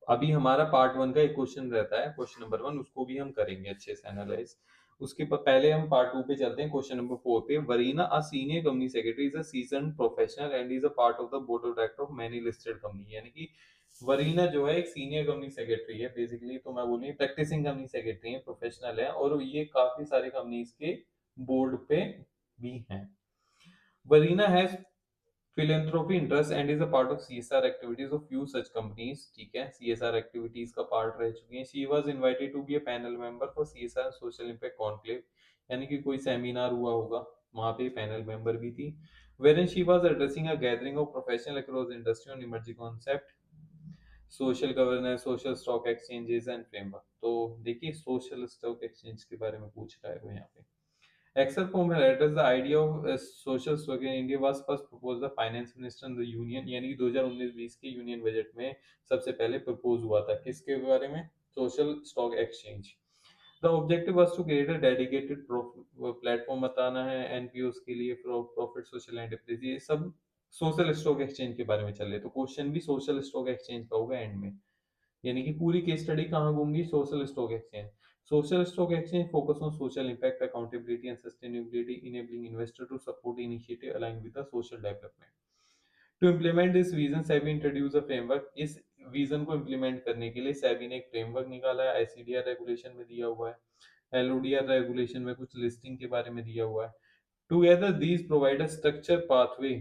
अभी हमारा पार्ट 1 का एक क्वेश्चन रहता है, क्वेश्चन नंबर 1, उसको भी हम करेंगे अच्छे से एनालाइज। उसके पहले हम पार्ट 2 पे चलते हैं, क्वेश्चन नंबर 4 पे। Varina a senior company secretary is a seasoned professional and is a part of the board of director of many listed company. यानी कि वरीना जो है एक सीनियर कंपनी सेक्रेटरी है बेसिकली, तो मैं बोलूँ प्रैक्टिसिंग कंपनी सेक्रेटरी है, प्रोफेशनल है, और ये काफी सारी कंपनीज के बोर्ड पे भी हैं। Varina has philanthropy interest and is a part of CSR activities of few such companies। ठीक है, CSR activities का पार्ट रह चुकी हैं। She was invited to be a panel member for CSR social impact conclave, यानी कि कोई सेमिनार हुआ होगा, वहां पे पैनल मेंबर भी थी। wherein she was addressing a gathering of professional across industry on emerging concept social governance, social stock exchanges and framework. तो देखिए सोशल स्टॉक एक्सचेंज के बारे में पूछ रहा है वो यहाँ पे। Except from her address, the idea of a social stock in India was first proposed the finance minister in the union, यानी कि 2019-20 के यूनियन बजट में सबसे पहले प्रपोज हुआ था। किसके बारे में, social stock exchange. The objective was to create a dedicated platform बताना है एनपीओस के लिए, प्रॉफिट सोशल एंटरप्राइज, ये सब सोशल स्टॉक एक्सचेंज के बारे में चल रहे। तो क्वेश्चन भी सोशल स्टॉक एक्सचेंज का होगा एंड में, यानी कि पूरी केस स्टडी कहाँ घूमगी, social stock exchange. Social stock exchange focus on social impact, accountability, and sustainability, enabling investor to support initiative aligned with the social development. To implement this vision, SEBI introduce a framework। इस विजन को इम्प्लीमेंट करने के लिए सेबी ने एक फ्रेमवर्क निकाला है, आईसीडीआर रेगुलेशन में दिया हुआ है, एलओडीआर रेगुलेशन में कुछ लिस्टिंग के बारे में दिया हुआ है। Together these provide a structure pathway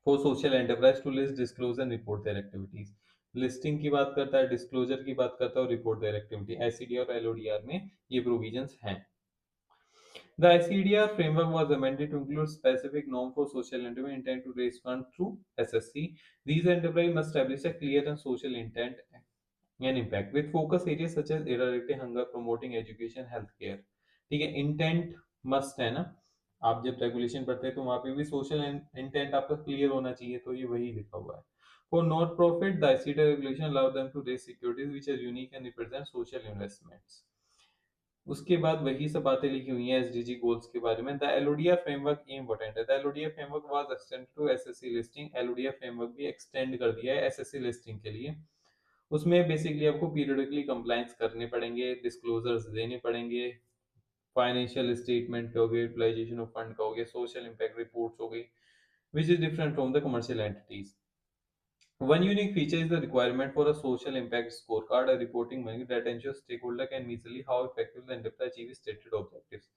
for social enterprise to list, disclose and report their activities. Listing की बात करता है, डिस्क्लोजर की बात करता है, और रिपोर्ट देयर एक्टिविटी। आईसीडी और एलओडीआर में ये प्रोविजंस हैं। The ICDR framework was amended to include specific norm for social enterprise intent to raise funds through SSC. These enterprise must establish a clear and social intent and impact with focus areas such as eradicating hunger, promoting education, healthcare। ठीक है, इंटेंट मस्ट है ना, आप जब रेगुलेशन पढ़ते हैं तो वहां पे भी सोशल इंटेंट आपका क्लियर होना चाहिए, तो ये वही लिखा हुआ है। For not profit the ICD regulation allow them to raise securities which are unique and represent social investments. उसके बाद वही सब बातें लिखी हुई हैं एसडीजी गोल्स के बारे में। द एलओडीआर फ्रेमवर्क इंपॉर्टेंट है। The LODR framework was extended to SSC listing. LODR framework भी एक्सटेंड कर दिया है एसएससी लिस्टिंग के लिए। उसमें बेसिकली आपको पीरियडिकली कंप्लायंस करने पड़ेंगे, डिस्क्लोजर्स देने पड़ेंगे, फाइनेंशियल स्टेटमेंट का हो गया, यूटिलाइजेशन ऑफ फंड का हो गया, सोशल इम्पैक्ट रिपोर्ट्स हो गई, which is different from the commercial entities. One unique feature is the requirement for a social impact scorecard, a reporting mechanism that ensures stakeholder can measure how effective the enterprise achieves stated objectives.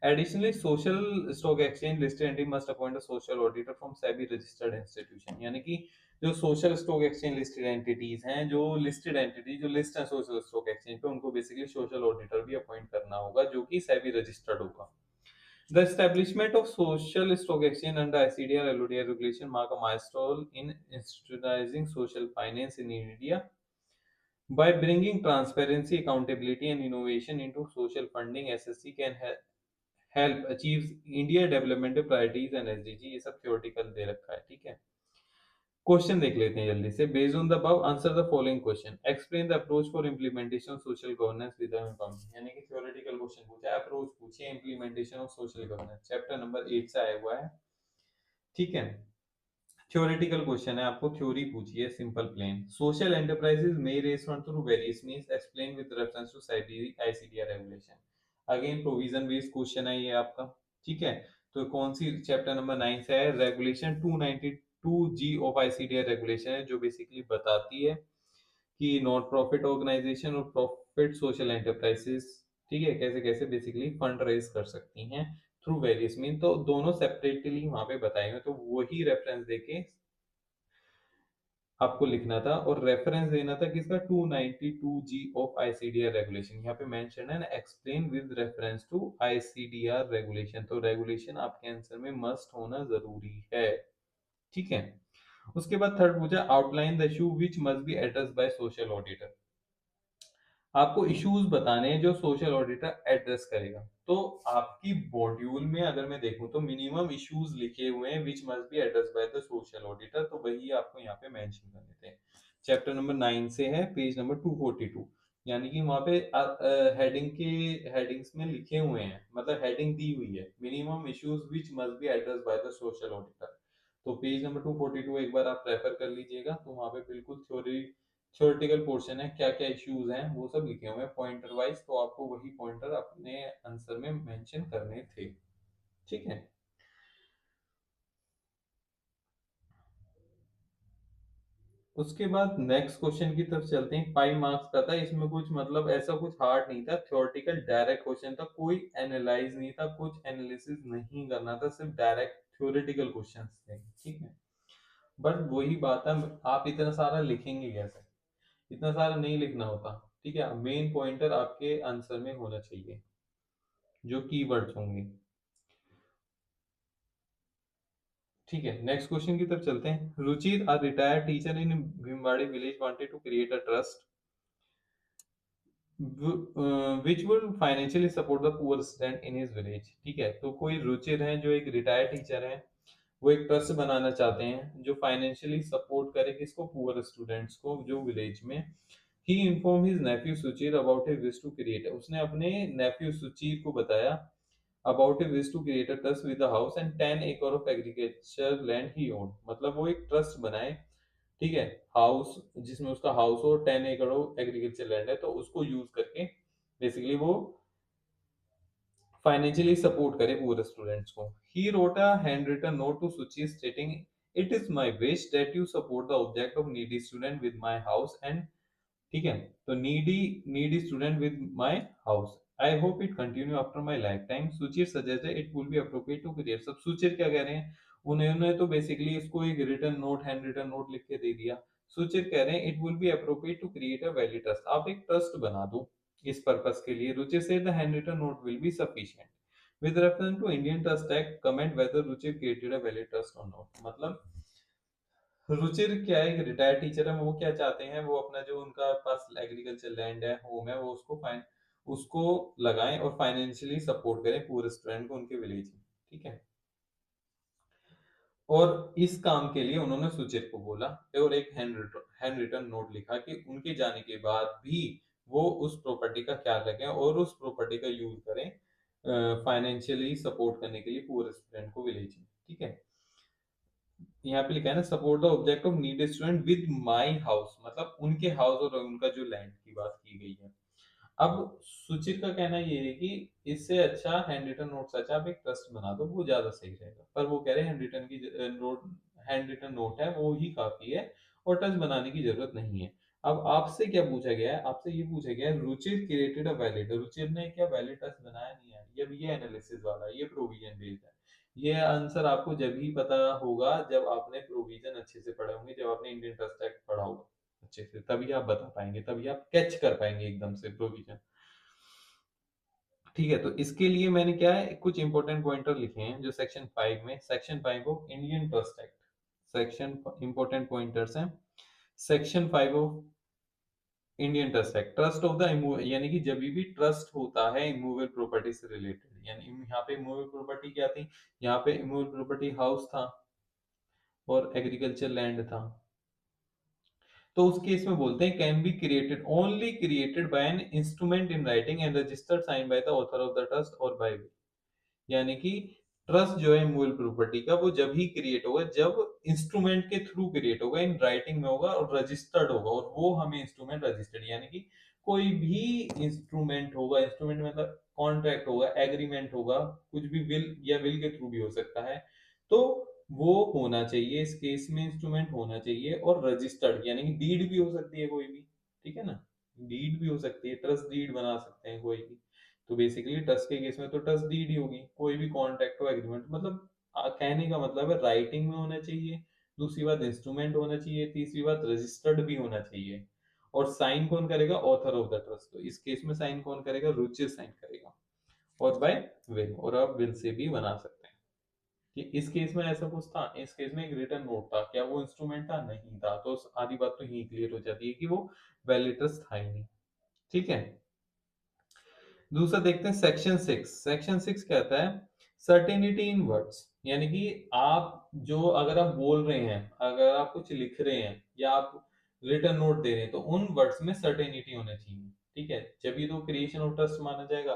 Additionally, social stock exchange listed entity must appoint a social auditor from SEBI registered institution। यानी कि जो social stock exchange listed entities हैं, जो लिस्टेड एंटिटी जो लिस्ट है सोशल स्टॉक एक्सचेंज पे, उनको बेसिकली सोशल ऑडिटर भी अपॉइंट करना होगा जो कि सेबी रजिस्टर्ड होगा। The establishment of social stock exchange under ICDR LODR regulation mark a milestone in institutionalizing social finance in India. By bringing transparency, accountability, and innovation into social funding, SSC can help achieve India development priorities and SDG। ये सब theoretical दे रखा है, ठीक है। क्वेश्चन देख लेते हैं जल्दी से। Based on the above answer the following question. Explain the approach for implementation of social governance with economy. यानी कि थ्योरेटिकल क्वेश्चन पूछा है, अप्रोच पूछिए implementation of social governance, chapter number 8 से आया हुआ है। ठीक है, थ्योरेटिकल क्वेश्चन है, आपको थ्योरी पूछिए simple plain. Social enterprises may raise fund through various means, explain with reference to ICDR regulation. Again provision based question है ये आपका। ठीक है, तो कौन सी, चैप्टर नंबर 9 से है, regulation 290 2G of ICDR regulation है, जो बेसिकली बताती है कि नॉट प्रॉफिट ऑर्गेनाइजेशन और प्रॉफिट सोशल एंटरप्राइजेस, ठीक है, कैसे कैसे बेसिकली फंड रेज कर सकती हैं थ्रू वेरियस मीन। तो दोनों सेपरेटली वहां पे बताए हुए, तो वही रेफरेंस देके आपको लिखना था, और रेफरेंस देना था किसका, 292G ऑफ आईसीडीआर रेगुलेशन। यहाँ पे मेंशन है ना, explain with reference to ICDR regulation, तो रेगुलेशन आपके आंसर में मस्ट होना जरूरी है, ठीक है। उसके बाद थर्ड पूछा, outline the issue which must be address by social auditor. आपको इश्यूज बताने हैं जो सोशल ऑडिटर एड्रेस करेगा। तो आपकी मॉड्यूल में अगर मैं देखूं तो मिनिमम इश्यूज लिखे हुए हैं विच must be address by the social auditor, तो वही आपको यहाँ पे मेंशन करने थे। चैप्टर नंबर 9 से है, पेज नंबर 242, यानी कि वहां पे हेडिंग के हेडिंग्स में लिखे हुए हैं, मतलब हेडिंग दी हुई है, minimum issues which must be address by the social auditor. तो पेज नंबर 242 एक बार आप रेफर कर लीजिएगा, तो वहां पे बिल्कुल थ्योरेटिकल पोर्शन है, क्या क्या इश्यूज हैं वो सब लिखे हुए हैं पॉइंटर वाइज, तो आपको वही पॉइंटर अपने आंसर में मेंशन करने थे, ठीक है। उसके बाद नेक्स्ट क्वेश्चन की तरफ चलते हैं। 5 मार्क्स का था, इसमें कुछ मतलब ऐसा कुछ हार्ड नहीं था, थ्योरेटिकल डायरेक्ट क्वेश्चन था, कोई एनालाइज नहीं था, कुछ एनालिसिस नहीं करना था, सिर्फ डायरेक्ट थ्योरेटिकल क्वेश्चन थे, ठीक है। बट वही बात है, आप इतना सारा लिखेंगे कैसे, इतना सारा नहीं लिखना होता, ठीक है। मेन पॉइंटर आपके आंसर में होना चाहिए, जो कीवर्ड्स होंगे, ठीक है। नेक्स्ट क्वेश्चन की तरफ चलते हैं। Ruchir, a retired teacher in Bhimwadi village wanted to create a trust which would financially support the poor student in his village, ठीक है। तो कोई रुचिर है जो एक रिटायर्ड टीचर है, वो एक ट्रस्ट बनाना चाहते हैं जो फाइनेंशियली सपोर्ट करे किसको, पुअर स्टूडेंट्स को जो विलेज में। He inform his nephew Suchir about his wish to create, उसने अपने नेफ्यू सुचीर को बताया about a wish to create a trust with a house and 10 acre of agriculture land he owned, मतलब वो एक ट्रस्ट बनाए, ठीक है, हाउस जिसमें उसका हाउस हो, 10 एकड़ एग्रीकल्चर लैंड है, तो उसको यूज करके बेसिकली वो फाइनेंशियली सपोर्ट करे पूरे स्टूडेंट्स को। He wrote a hand written note to Suchi stating it is my wish that you support the object of needy student with my house and, ठीक है। तो needy student with my house, I hope it continue after my lifetime, Suchir suggested it will be appropriate to create. सब सुचिर क्या कह रहे हैं, उन्होंने तो बेसिकली इसको एक written note, hand written note लिख के दे दिया। सुचिर कह रहे हैं it will be appropriate to create a valid trust, आप एक ट्रस्ट बना दो इस पर्पस के लिए। रुचिर से the hand written note will be sufficient with reference to Indian Trust Act, comment whether Ruchir created a valid trust or not। मतलब रुचिर क्या है, एक रिटायर्ड टीचर है, वो क्या चाहते हैं, वो अपना जो उनका पास एग्रीकल्चर लैंड है, होम है, वो उसको लगाएं और फाइनेंशियली सपोर्ट करें पूरे स्टूडेंट को उनके विलेज में, ठीक है। और इस काम के लिए उन्होंने सुचिर को बोला और एक हैंड रिटन नोट लिखा कि उनके जाने के बाद भी वो उस प्रॉपर्टी का ख्याल रखें और उस प्रॉपर्टी का यूज करें फाइनेंशियली सपोर्ट करने के लिए पूरे स्टूडेंट को विलेज में, ठीक है। यहाँ पे लिखा है ना, support the object of need student with my house, मतलब उनके हाउस और उनका जो लैंड की बात की गई है। अब सुचित का कहना ये है कि इससे अच्छा हैंड रिटन नोट से अच्छा आप एक ट्रस्ट बना दो, वो ज्यादा सही रहेगा, पर वो कह रहे हैं हैंड रिटन की नोट, हैंड रिटन नोट है वो ही काफी है और ट्रस्ट बनाने की जरूरत नहीं है। अब आपसे क्या पूछा गया है, आपसे ये पूछा गया है Ruchir created a valid, Ruchir ने क्या वैलिड ट्रस्ट बनाया, नहीं है, ये एनालिसिस वाला है, ये प्रोविजन बेस्ड है। ये आंसर आपको जब ही पता होगा जब आपने प्रोविजन अच्छे से पढ़े होंगे, जब आपने इंडियन ट्रस्ट एक्ट पढ़ा होगा अच्छे से, तभी आप बता पाएंगे, तभी आप कैच कर पाएंगे एकदम से प्रोविजन, ठीक है। तो इसके लिए मैंने क्या है, कुछ इंपॉर्टेंट पॉइंटर लिखे हैं जो सेक्शन 5 में, section 5 of Indian trust act, section important pointers हैं। Section 5 of Indian trust act, trust of the यानी कि जब भी ट्रस्ट होता है इमूवेबल प्रॉपर्टी से रिलेटेड, यानी यहाँ पे इमूवेबल प्रॉपर्टी क्या थी, यहाँ पे इमूवेबल प्रॉपर्टी हाउस था और एग्रीकल्चर लैंड था। तो उस केस में बोलते हैं can be created only created by an instrument in writing and registered sign by the author of the trust और बाय, यानी कि ट्रस्ट जो है मूल प्रॉपर्टी का वो जब ही क्रिएट होगा जब इंस्ट्रूमेंट के थ्रू क्रिएट होगा, इन राइटिंग में होगा और रजिस्टर्ड होगा, और वो हमें इंस्ट्रूमेंट रजिस्टर्ड, यानी कि कोई भी इंस्ट्रूमेंट होगा, इंस्ट्रूमेंट मतलब कॉन्ट्रैक्ट होगा, एग्रीमेंट होगा, कुछ भी विल या विल के थ्रू भी हो सकता है, तो वो होना चाहिए, इस केस में इंस्ट्रूमेंट होना चाहिए और रजिस्टर्ड, यानी कि डीड भी हो सकती है कोई भी, ठीक है ना, डीड भी हो सकती है, ट्रस्ट डीड बना सकते हैं कोई भी। तो बेसिकली ट्रस्ट के केस में तो ट्रस्ट डीड ही होगी, कोई भी कॉन्ट्रैक्ट हो एग्रीमेंट, मतलब कहने का मतलब है राइटिंग में होना चाहिए, दूसरी बात इंस्ट्रूमेंट होना चाहिए, तीसरी बात रजिस्टर्ड भी होना चाहिए। और साइन कौन करेगा? Author of the trust. तो इस केस में साइन कौन करेगा? रुचिर साइन करेगा, और बाय विल, और आप विल से भी बना सकते हैं। कि इस केस में ऐसा कुछ था, इस केस में एक रिटर्न नोट था, क्या वो इंस्ट्रूमेंट था? नहीं था। तो आधी बात तो यही क्लियर हो जाती है कि वो वैलिड ट्रस्ट था ही नहीं। ठीक है, दूसरा देखते हैं सेक्शन 6। सेक्शन 6 कहता है सर्टेनिटी इन वर्ड्स, यानी कि आप जो अगर आप बोल रहे हैं, अगर आप कुछ लिख रहे हैं या आप रिटर्न नोट दे रहे हैं, तो उन वर्ड्स में सर्टेनिटी होना चाहिए। ठीक है, जब ये तो क्रिएशन ऑफ ट्रस्ट माना जाएगा।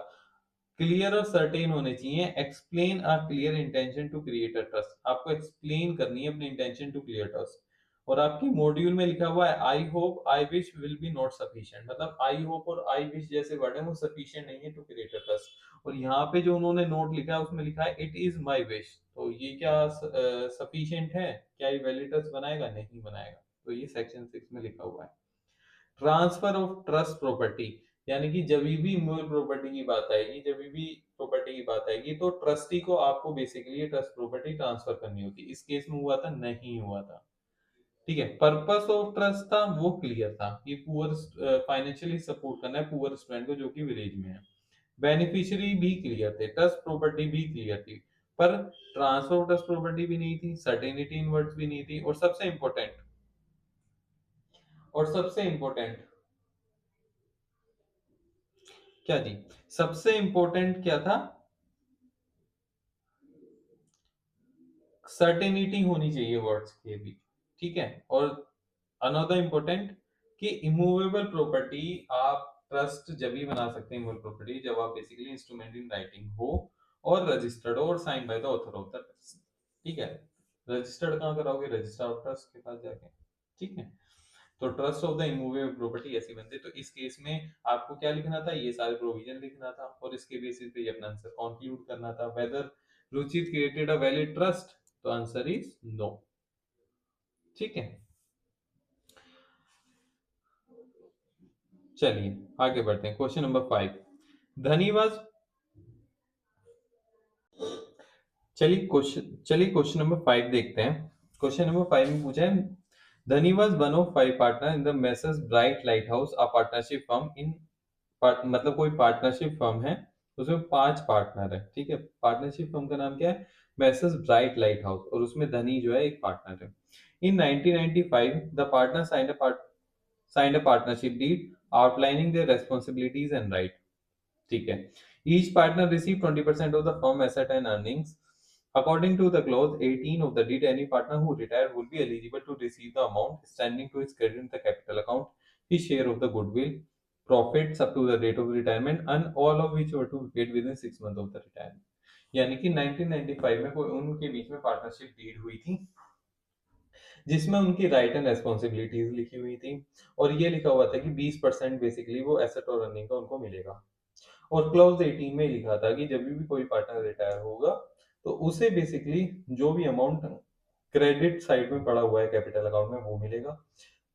क्लियर और सर्टेन होने चाहिए। Explain a clear intention to create a trust, आपको एक्सप्लेन करनी है अपनी इंटेंशन टू क्लियर ट्रस्ट। और आपकी मॉड्यूल में लिखा हुआ है I hope I wish will be not sufficient, मतलब आई होप और आई विश जैसे वर्ड है वो सफिशिएंट नहीं है टू क्रिएट अ ट्रस्ट। और यहाँ पे जो उन्होंने नोट लिखा है उसमें लिखा है इट इज माई विश, तो ये क्या सफिशिएंट है? क्या ये वैलिड ट्रस्ट बनाएगा? नहीं बनाएगा। तो ये सेक्शन 6 में लिखा हुआ है। ट्रांसफर ऑफ ट्रस्ट प्रॉपर्टी, यानी कि जब भी मूल प्रॉपर्टी की बात आएगी, जब भी प्रॉपर्टी की बात आएगी, तो ट्रस्टी को आपको बेसिकली ट्रस्ट प्रॉपर्टी ट्रांसफर करनी होती है। इस केस में हुआ था? नहीं हुआ था। ठीक है, पर्पस ऑफ ट्रस्ट था वो क्लियर था कि पुअर फाइनेंशियली सपोर्ट करना है पुअर स्टूडेंट को जो कि विलेज में है। बेनिफिशियरी भी क्लियर थे, ट्रस्ट प्रॉपर्टी भी क्लियर थी, पर ट्रांसफर ऑफ ट्रस्ट प्रॉपर्टी भी नहीं थी, सर्टेनिटी इन वर्ड्स भी नहीं थी, और सबसे इंपॉर्टेंट, और सबसे इंपॉर्टेंट क्या जी, सबसे इंपॉर्टेंट क्या था? सर्टेनिटी होनी चाहिए वर्ड्स के बीच। ठीक है, और अनदर इंपॉर्टेंट कि इमूवेबल प्रॉपर्टी आप ट्रस्ट जब भी बना सकते हैं, इमूवेबल प्रॉपर्टी जब आप बेसिकली इंस्ट्रूमेंट इन राइटिंग हो और रजिस्टर्ड हो और sign by the author of the trust. ठीक है, रजिस्टर्ड कहाँ कराओगे? रजिस्टर ऑफ ट्रस्ट के पास जाके। ठीक है, तो trust of the immovable property ऐसी बनती है। तो इस केस में आपको क्या लिखना था? ये सारे प्रोविजन लिखना था, और इसके बेसिस पे ये अपना आंसर कंक्लूड करना था। Whether Ruchit created a valid trust, तो आंसर इज नो। ठीक है, चलिए आगे बढ़ते हैं। क्वेश्चन नंबर 5, धनीवाज। चलिए क्वेश्चन नंबर 5 देखते हैं। क्वेश्चन नंबर 5 में पूछा है Dhani was one of 5 partner in the messrs bright light house, a partnership firm in मतलब कोई पार्टनरशिप फर्म है, उसमें 5 पार्टनर है। ठीक है, पार्टनरशिप फर्म का नाम क्या है? मेसर्स ब्राइट लाइट हाउस, और उसमें धनी जो है एक पार्टनर है। In 1995 the partner signed a partnership deed outlining their responsibilities and right. ठीक है, each partner receive 20% of the firm asset and earnings. According to the clause 18 of the deed, any partner who retired will be eligible to receive the amount standing to his credit in the capital account, his share of the goodwill, profits up to the date of retirement, and all of which were to be paid within 6 months of the retirement. यानी कि 1995 में कोई उनके बीच में पार्टनरशिप डीड हुई थी, जिसमें उनकी राइट एंड रेस्पॉन्सिबिलिटीज लिखी हुई थी, और ये लिखा हुआ था कि 20% बेसिकली वो एसेट और अर्निंग का उनको मिलेगा। और क्लॉज 18 में लिखा था कि जब भी कोई पार्टनर रिटायर होगा, तो उसे बेसिकली जो भी अमाउंट क्रेडिट साइड में पड़ा हुआ है कैपिटल अकाउंट में वो मिलेगा,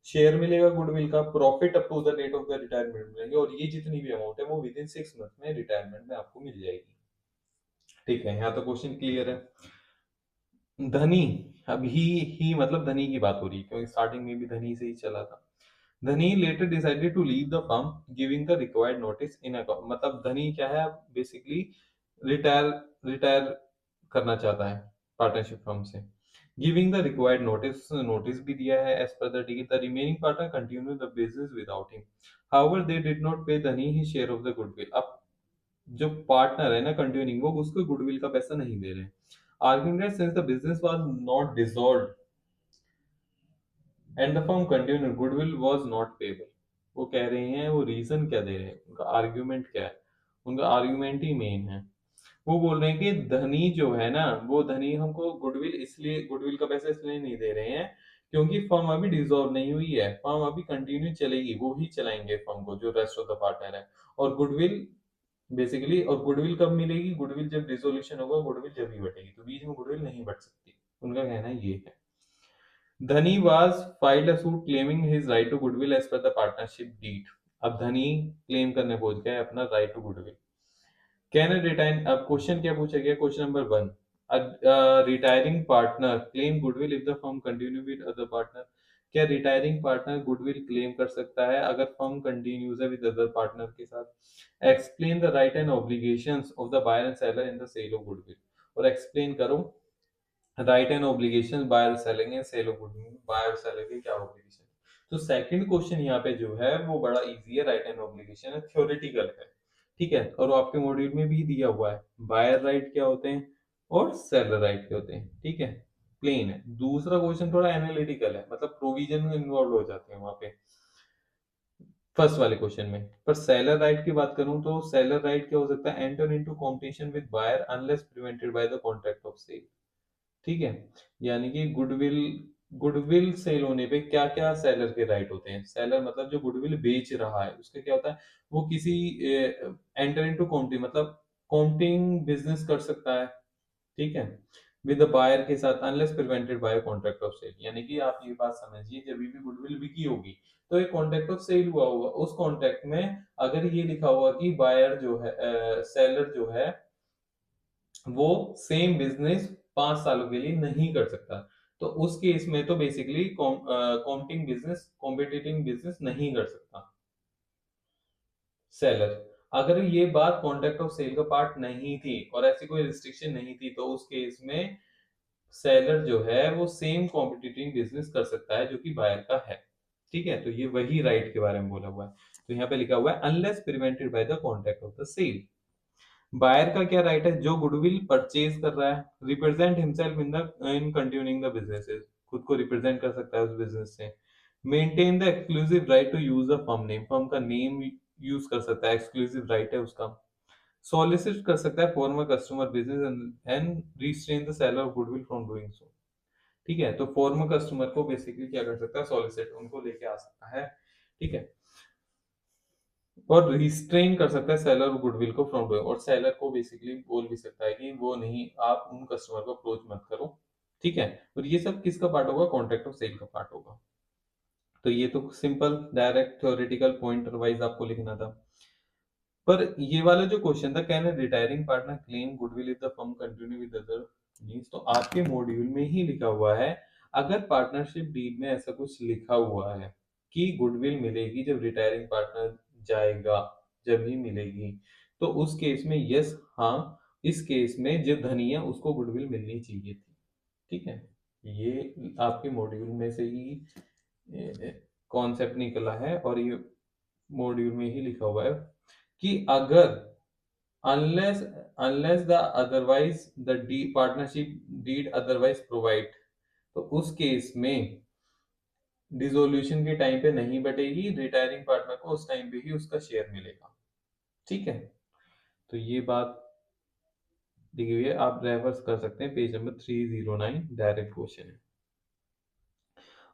शेयर मिलेगा गुडविल का, profit up to the date of the retirement मिलेंगे, और ये जितनी भी अमाउंट है वो विद इन 6 मंथ में रिटायरमेंट में आपको मिल जाएगी। ठीक है, यहाँ तो क्वेश्चन क्लियर है। धनी, अब ही मतलब धनी की बात हो रही है, क्योंकि स्टार्टिंग में भी धनी से ही चला था। Dhani later decided to leave the firm giving the required notice in account, मतलब धनी क्या है बेसिकली रिटायर रिटायर करना चाहता है पार्टनरशिप फर्म से। Giving the required notice, notice भी दिया है as per the deed. The remaining partner continue the business without him, however they did not pay Dhani his share of the goodwill. अब जो पार्टनर है ना कंटिन्यूइंग, वो उसको गुडविल का पैसा नहीं दे रहे। Arguing that since the business was not dissolved and the firm continue goodwill was not payable. वो कह रहे हैं, वो रीजन क्या दे रहे हैं, उनका आर्ग्यूमेंट क्या है? उनका आर्ग्यूमेंट ही मेन है। वो बोल रहे हैं कि धनी जो है ना, वो धनी हमको गुडविल इसलिए, गुडविल का पैसा इसलिए नहीं दे रहे हैं क्योंकि फर्म अभी डिसॉल्व नहीं हुई है, फर्म अभी कंटिन्यू चलेगी, वो ही चलाएंगे फर्म को जो रेस्ट ऑफ द पार्टनर है। और गुडविल बेसिकली, और गुडविल कब मिलेगी? गुडविल जब डिसोल्यूशन होगा, गुडविल जब ही बटेगी, तो बीच में गुडविल नहीं बट सकती। उनका कहना ये है। धनी was filed a suit claiming his right to goodwill as per the partnership deed। अब धनी क्लेम करने पहुंच गया है अपना right to goodwill. Can retain, अब क्वेश्चन क्या पूछा गया, question number 1, retiring partner claim goodwill if the firm continue with other partner. क्या रिटायरिंग पार्टनर गुडविल क्लेम कर सकता है अगर फर्म कंटिन्यूज है विद अदर पार्टनर के साथ। Explain the right and obligations of the buyer and seller in the sale of goodwill. और एक्सप्लेन करो right and obligation buyer selling and cell of goodwill, buyer seller के क्या ऑब्लिगेशन। तो सेकंड क्वेश्चन यहाँ पे जो है वो बड़ा इजी है, राइट एंड ऑब्लिगेशन है, थ्योरेटिकल है, ठीक है, और वो आपके मॉड्यूल में भी दिया हुआ है, बायर राइट क्या होते हैं और सेलर राइट क्या होते हैं, ठीक है, प्लेन है। दूसरा क्वेश्चन थोड़ा एनालिटिकल है, मतलब प्रोविजन इन्वॉल्व हो जाते हैं वहां पे फर्स्ट वाले क्वेश्चन में। पर सेलर राइट की बात करूं तो सेलर राइट क्या हो सकता है, enter into competition with buyer unless prevented by the contract of sale, ठीक है। यानी कि गुडविल, गुडविल सेल होने पे क्या क्या सेलर के राइट होते हैं। सेलर मतलब जो गुडविल बेच रहा है उसका क्या होता है, वो किसी एंटर इनटू काउंटिंग मतलब काउंटिंग बिजनेस कर सकता है, ठीक है, विद द बायर के साथ unless prevented by contract of sale. यानी कि आप ये बात समझिए, जब भी गुडविल बिकी होगी तो एक कॉन्ट्रैक्ट ऑफ सेल हुआ होगा, उस कॉन्ट्रैक्ट में अगर ये लिखा हुआ कि बायर जो है सेलर जो है वो सेम बिजनेस 5 सालों के लिए नहीं कर सकता, तो उस केस में तो basically competing business, competing business नहीं कर सकता सेलर। अगर ये बात कॉन्ट्रैक्ट ऑफ सेल का पार्ट नहीं थी और ऐसी कोई रिस्ट्रिक्शन नहीं थी तो उस केस में सेलर जो है वो सेम कॉम्पिटिटिंग बिजनेस कर सकता है जो कि बायर का है, ठीक है। तो ये वही राइट के बारे में बोला हुआ है। तो यहाँ पे लिखा हुआ है unless prevented by the contract of the sale. Buyer का क्या राइट है, जो गुडविल परचेज कर रहा है, represent himself in the in continuing the businesses, खुद को रिप्रेजेंट कर सकता है उस बिजनेस से। Maintain the exclusive right to use the firm name, firm का नेम यूज कर सकता है, एक्सक्लूसिव राइट है उसका। सॉलिसिट कर सकता है farmer customer business and restrain the seller of goodwill from doing so, ठीक है। तो फॉर्मर कस्टमर को बेसिकली क्या कर सकता है, सॉलिसिट उनको लेके आ सकता है, ठीक है, और रिस्ट्रेन कर सकता है सेलर और गुडविल को फ्रॉम डूइंग, और सेलर को बेसिकली बोल भी सकता है कि वो नहीं, आप उन कस्टमर को अप्रोच मत करो, ठीक है। और ये सब किसका पार्ट होगा, कॉन्ट्रैक्ट ऑफ सेल का पार्ट होगा। तो ये तो simple direct theoretical pointer wise आपको लिखना था। पर ये वाला जो क्वेश्चन था, can retiring partner claim goodwill if the firm continue with other means, तो आपके मॉड्यूल में ही लिखा हुआ है अगर पार्टनरशिप डीड में ऐसा कुछ लिखा हुआ है कि गुडविल मिलेगी जब रिटायरिंग पार्टनर जाएगा, जब ही मिलेगी, तो उस केस में यस, हाँ, इस केस में जो धनी है उसको गुडविल मिलनी चाहिए थी, ठीक है। ये आपके मॉड्यूल में से ही कॉन्सेप्ट निकला है और ये मॉड्यूल में ही लिखा हुआ है कि अगर unless unless the otherwise the partnership deed otherwise provide, तो उस केस में डिसोल्यूशन के टाइम पे नहीं बटेगी, रिटायरिंग पार्टनर को उस टाइम पे ही उसका शेयर मिलेगा, ठीक है। तो ये बात लिखी हुई है, आप रेफर कर सकते हैं, पेज नंबर 309 डायरेक्ट क्वेश्चन है।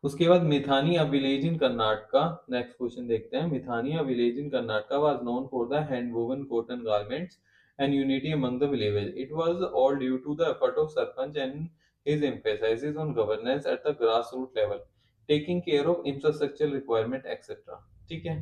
उसके बाद Mithani, a village in Karnataka, next question देखते हैं। Mithani, a village in Karnataka was known for the hand woven cotton garments and unity among the villages. It was all due to the effort of Sarpanch and his emphasis on governance at the grassroots level, taking care of infrastructure requirement, etc. ठीक है।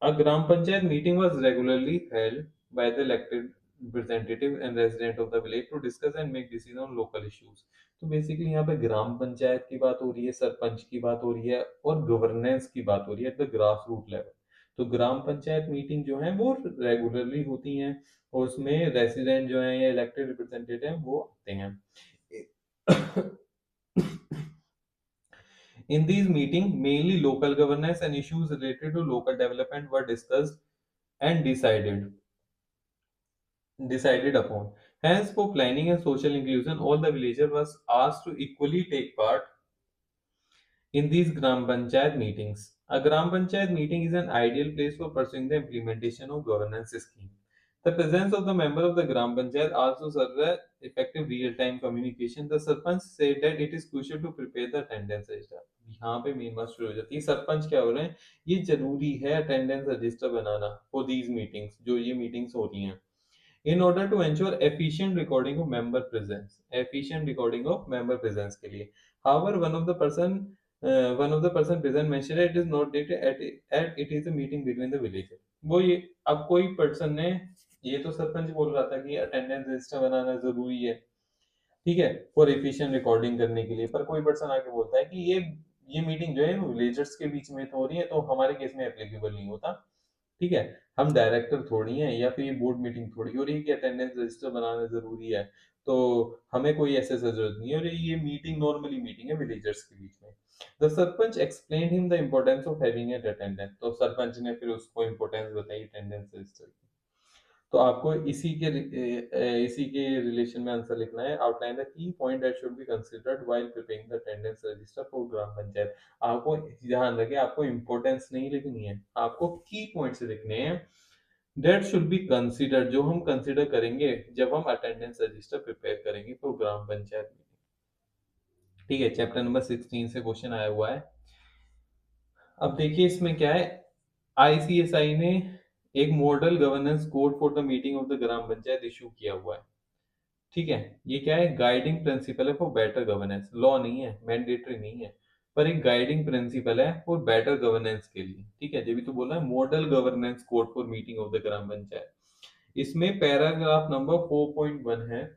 A Gram Panchayat meeting was regularly held by the elected representative and resident of the village to discuss and make decision on local issues. तो बेसिकली यहाँ पे ग्राम पंचायत की बात हो रही है, सरपंच की बात हो रही है और गवर्नेंस की बात हो रही है at the grass root level. तो ग्राम पंचायत मीटिंग जो है वो रेगुलरली होती हैं और उसमें रेसिडेंट जो है या इलेक्टेड रिप्रेजेंटेटिव हैं वो आते हैं। In these meetings, mainly local governance and issues related to local development were discussed and decided upon. Hence, for planning and social inclusion, all the villagers was asked to equally take part in these Gram Panchayat meetings. A Gram Panchayat meeting is an ideal place for pursuing the implementation of governance scheme. The presence of the member of the Gram Panchayat also serves as effective real-time communication. The Sarpanch said that it is crucial to prepare the attendance register. यहाँ पे मेन बात शुरू हो जाती है। सरपंच क्या हो रहे हैं, ये जरूरी है attendance register banana for these meetings, जो ये मीटिंग्स हो रही हैं, in order to ensure efficient recording of member presence, efficient recording of member presence के लिए। however one of the person present mentioned it is not dated at it is a meeting between the villager। वो ये, अब कोई पर्सन ने, ये तो सरपंच बोल रहा था कि अटेंडेंस रजिस्टर बनाना जरूरी है, ठीक है, फॉर एफिशिएंट रिकॉर्डिंग करने के लिए, पर कोई पर्सन आके बोलता है कि ये मीटिंग जो है विलेजर्स के बीच में तो हो रही है, तो हमारे केस में एप्लीकेबल नहीं होता, ठीक है, हम डायरेक्टर थोड़ी हैं, या फिर ये बोर्ड मीटिंग थोड़ी हो रही है कि अटेंडेंस रजिस्टर बनाना जरूरी है, तो हमें कोई ऐसे जरूरत नहीं है, और ये मीटिंग नॉर्मली मीटिंग है विलेजर्स के बीच में। The sarpanch explain him the importance of having an attendance, तो सरपंच ने फिर उसको इम्पोर्टेंस बताई अटेंडेंस रजिस्टर की। तो आपको इसी के रिलेशन में आंसर लिखना है। Outline the key point that should be considered while preparing the attendance register for gram panchayat. आपको ध्यान रखें, आपको इंपॉर्टेंस नहीं लिखनी है, आपको की पॉइंट्स लिखने हैं दैट शुड बी कंसीडर्ड, जो हम कंसीडर करेंगे जब हम अटेंडेंस रजिस्टर प्रिपेयर करेंगे फॉर ग्राम पंचायत में। ठीक है, चैप्टर नंबर 16 से क्वेश्चन आया हुआ है। अब देखिए इसमें क्या है, आईसीएसआई ने एक model governance code for the meeting of the gram panchayat issue किया हुआ है, ठीक है। ये क्या है, गाइडिंग प्रिंसिपल है फॉर बेटर गवर्नेंस, लॉ नहीं है, मैंडेटरी नहीं है, पर एक गाइडिंग प्रिंसिपल है फॉर बेटर गवर्नेंस के लिए, ठीक है। जब भी तो बोला है model governance code for meeting of the gram panchayat. इसमें पैराग्राफ नंबर 4.1 है,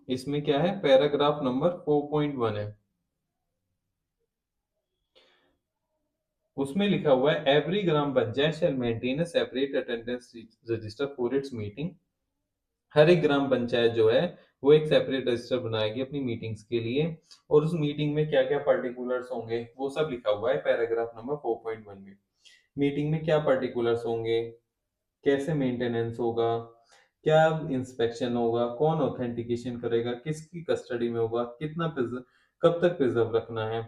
इसमें क्या है, पैराग्राफ नंबर 4.1 है, उसमें लिखा हुआ है every gram panchayat shall maintain a separate attendance register for its meeting. हर एक ग्राम पंचायत जो है वो एक सेपरेट रजिस्टर बनाएगी अपनी मीटिंग्स के लिए, और उस मीटिंग में क्या क्या पर्टिकुलर्स होंगे वो सब लिखा हुआ है पैराग्राफ नंबर 4.1 में। मीटिंग में क्या पर्टिकुलर्स होंगे, कैसे मेंटेनेंस होगा, क्या इंस्पेक्शन होगा, कौन ऑथेंटिकेशन करेगा, किसकी कस्टडी में होगा, कब तक प्रिजर्व रखना है,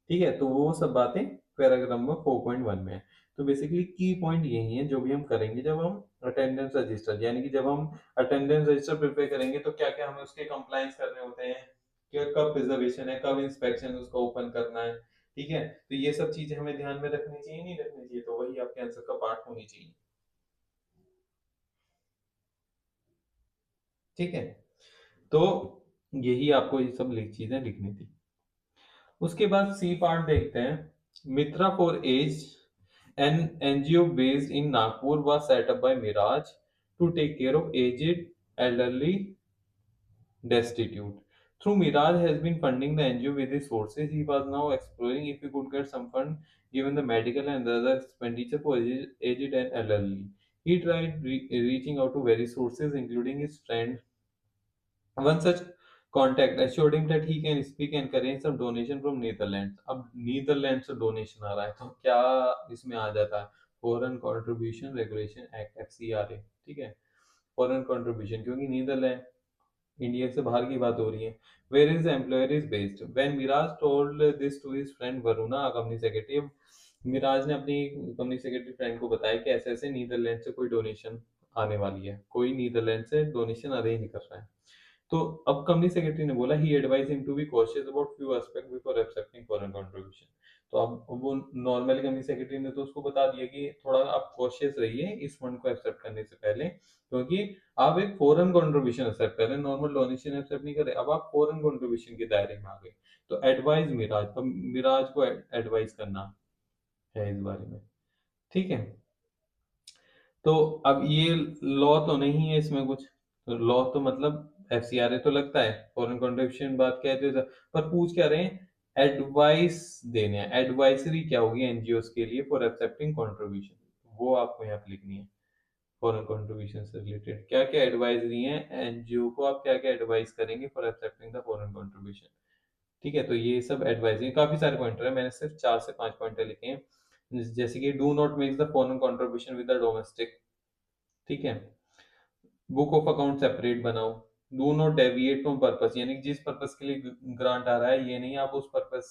ठीक है। तो वो सब बातें पैराग्राफ नंबर 4.1 में है। तो बेसिकली की पॉइंट यही है जो भी हम करेंगे जब हम अटेंडेंस रजिस्टर, यानी कि जब हम अटेंडेंस रजिस्टर प्रिपेयर करेंगे तो क्या क्या हमें उसके कंप्लायंस करने होते हैं, कि कब प्रिजर्वेशन है, कब इंस्पेक्शन उसका ओपन करना है, ठीक है। तो ये सब चीजें हमें ध्यान में रखनी चाहिए, नहीं रखनी चाहिए, तो वही आपके आंसर का पार्ट होनी चाहिए, ठीक है। तो यही आपको ये सब चीजें लिखनी थी। उसके बाद सी पार्ट देखते हैं। Mitra for age, an NGO based in Nagpur was set up by Miraj to take care of aged elderly destitute. Through Miraj has been funding the NGO with his sources. He was now exploring if he could get some fund given the medical and other expenditure for aged and elderly. He tried reaching out to various sources, including his friend. One such contact assured him that he can speak and arrange some donation from Netherlands. अब नीदरलैंड से डोनेशन आ रहा है तो क्या इसमें आ जाता है, foreign contribution regulation act FCRA, ठीक है, फॉरेन कंट्रीब्यूशन, क्योंकि नीदरलैंड इंडिया से बाहर की बात हो रही है। Where is employer is based, when Miraj told this to his friend Varuna company secretary. Miraj ने अपनी कंपनी सेक्रेटरी फ्रेंड को बताया कि ऐसे ऐसे नीदरलैंड से कोई डोनेशन आने वाली है, कोई नीदरलैंड से डोनेशन अरेंज कर रहा है। तो अब कंपनी सेक्रेटरी ने बोला he advise him to be cautious about few aspect before accepting foreign contribution. तो अब वो नॉर्मली कंपनी सेक्रेटरी ने तो उसको बता दिया कि थोड़ा आप कॉशियस रहिए इस फंड को एक्सेप्ट करने से पहले, क्योंकि आप एक फॉरेन कंट्रीब्यूशन एक्सेप्ट करें, नॉर्मल डोनेशन एक्सेप्ट नहीं करें, अब आप फॉरेन कंट्रीब्यूशन के दायरे में आ गए। तो एडवाइस मिराज, अब मिराज को एडवाइस करना है इस बारे में, ठीक है। तो अब ये लॉ तो नहीं है इसमें कुछ, तो लॉ तो मतलब FCRA तो लगता है, फॉरेन कंट्रीब्यूशन बात कहते हैं, पर पूछ क्या रहे हैं, एडवाइस देने हैं। एडवाइजरी क्या होगी एनजीओस के लिए फॉर एक्सेप्टिंग कंट्रीब्यूशन, वो आपको यहाँ पे लिखनी है। फॉरेन कंट्रीब्यूशन से रिलेटेड क्या क्या एडवाइजरी है एनजीओ को, आप क्या क्या एडवाइस करेंगे for accepting the foreign contribution, ठीक है। तो ये सब एडवाइजरी, काफी सारे पॉइंटर है, मैंने सिर्फ 4 से 5 पॉइंटर लिखे हैं, जैसे कि do not make the foreign contribution with the domestic, ठीक है। बुक ऑफ अकाउंट सेपरेट बनाओ। Do not deviate from purpose, यानी कि जिस पर्पस के लिए ग्रांट आ रहा है ये नहीं आप उस पर्पस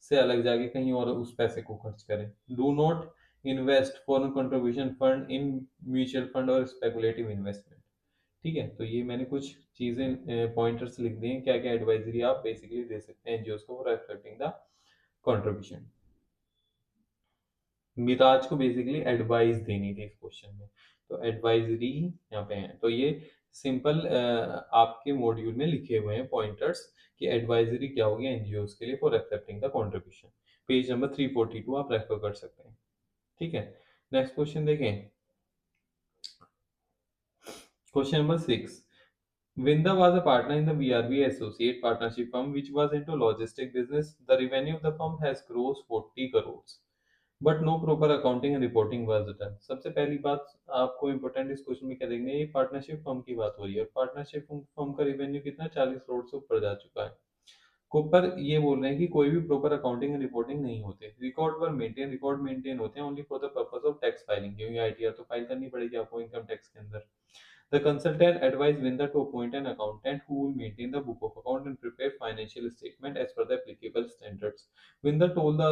से अलग जाके कहीं और उस पैसे को खर्च करें। Do not invest foreign contribution fund in mutual fund और स्पेकुलेटिव इन्वेस्टमेंट, ठीक है। तो ये मैंने कुछ चीजें पॉइंटर्स लिख दिए हैं क्या क्या एडवाइजरी आप बेसिकली दे सकते हैं एनजीओ को for accepting the contribution. Miraj को बेसिकली एडवाइस देनी थी इस क्वेश्चन में, तो एडवाइजरी यहाँ पे है। तो ये सिंपल आपके मॉड्यूल में लिखे हुए हैं पॉइंटर्स कि एडवाइजरी क्या होगी एनजीओज के लिए for accepting the contribution. Page number 342 आप रेफर कर सकते हैं। ठीक है, नेक्स्ट क्वेश्चन देखें। Question number 6, Vinda was a partner in the VRB Associate Partnership Firm, which was into logistic business. The revenue of the firm has grossed 40 crores, but no proper accounting and reporting was done. सबसे पहली बात आपको इम्पोर्टेंट इस क्वेश्चन में क्या देखना है, ये पार्टनरशिप फर्म की बात हो रही है और पार्टनरशिप फर्म का रेवेन्यू कितना 40 करोड़ से ऊपर जा चुका है। को पर ये बोल रहे हैं कि कोई भी प्रॉपर अकाउंटिंग एंड रिपोर्टिंग नहीं होते। रिकॉर्ड मेंटेन होते हैं only for the purpose of tax filing, क्योंकि आईटीआर तो फाइल करनी पड़ेगी आपको इनकम टैक्स के अंदर। The consultant advised Vinda to appoint an accountant who will maintain the book of account and prepare financial statement as per the applicable standards. Vinda told the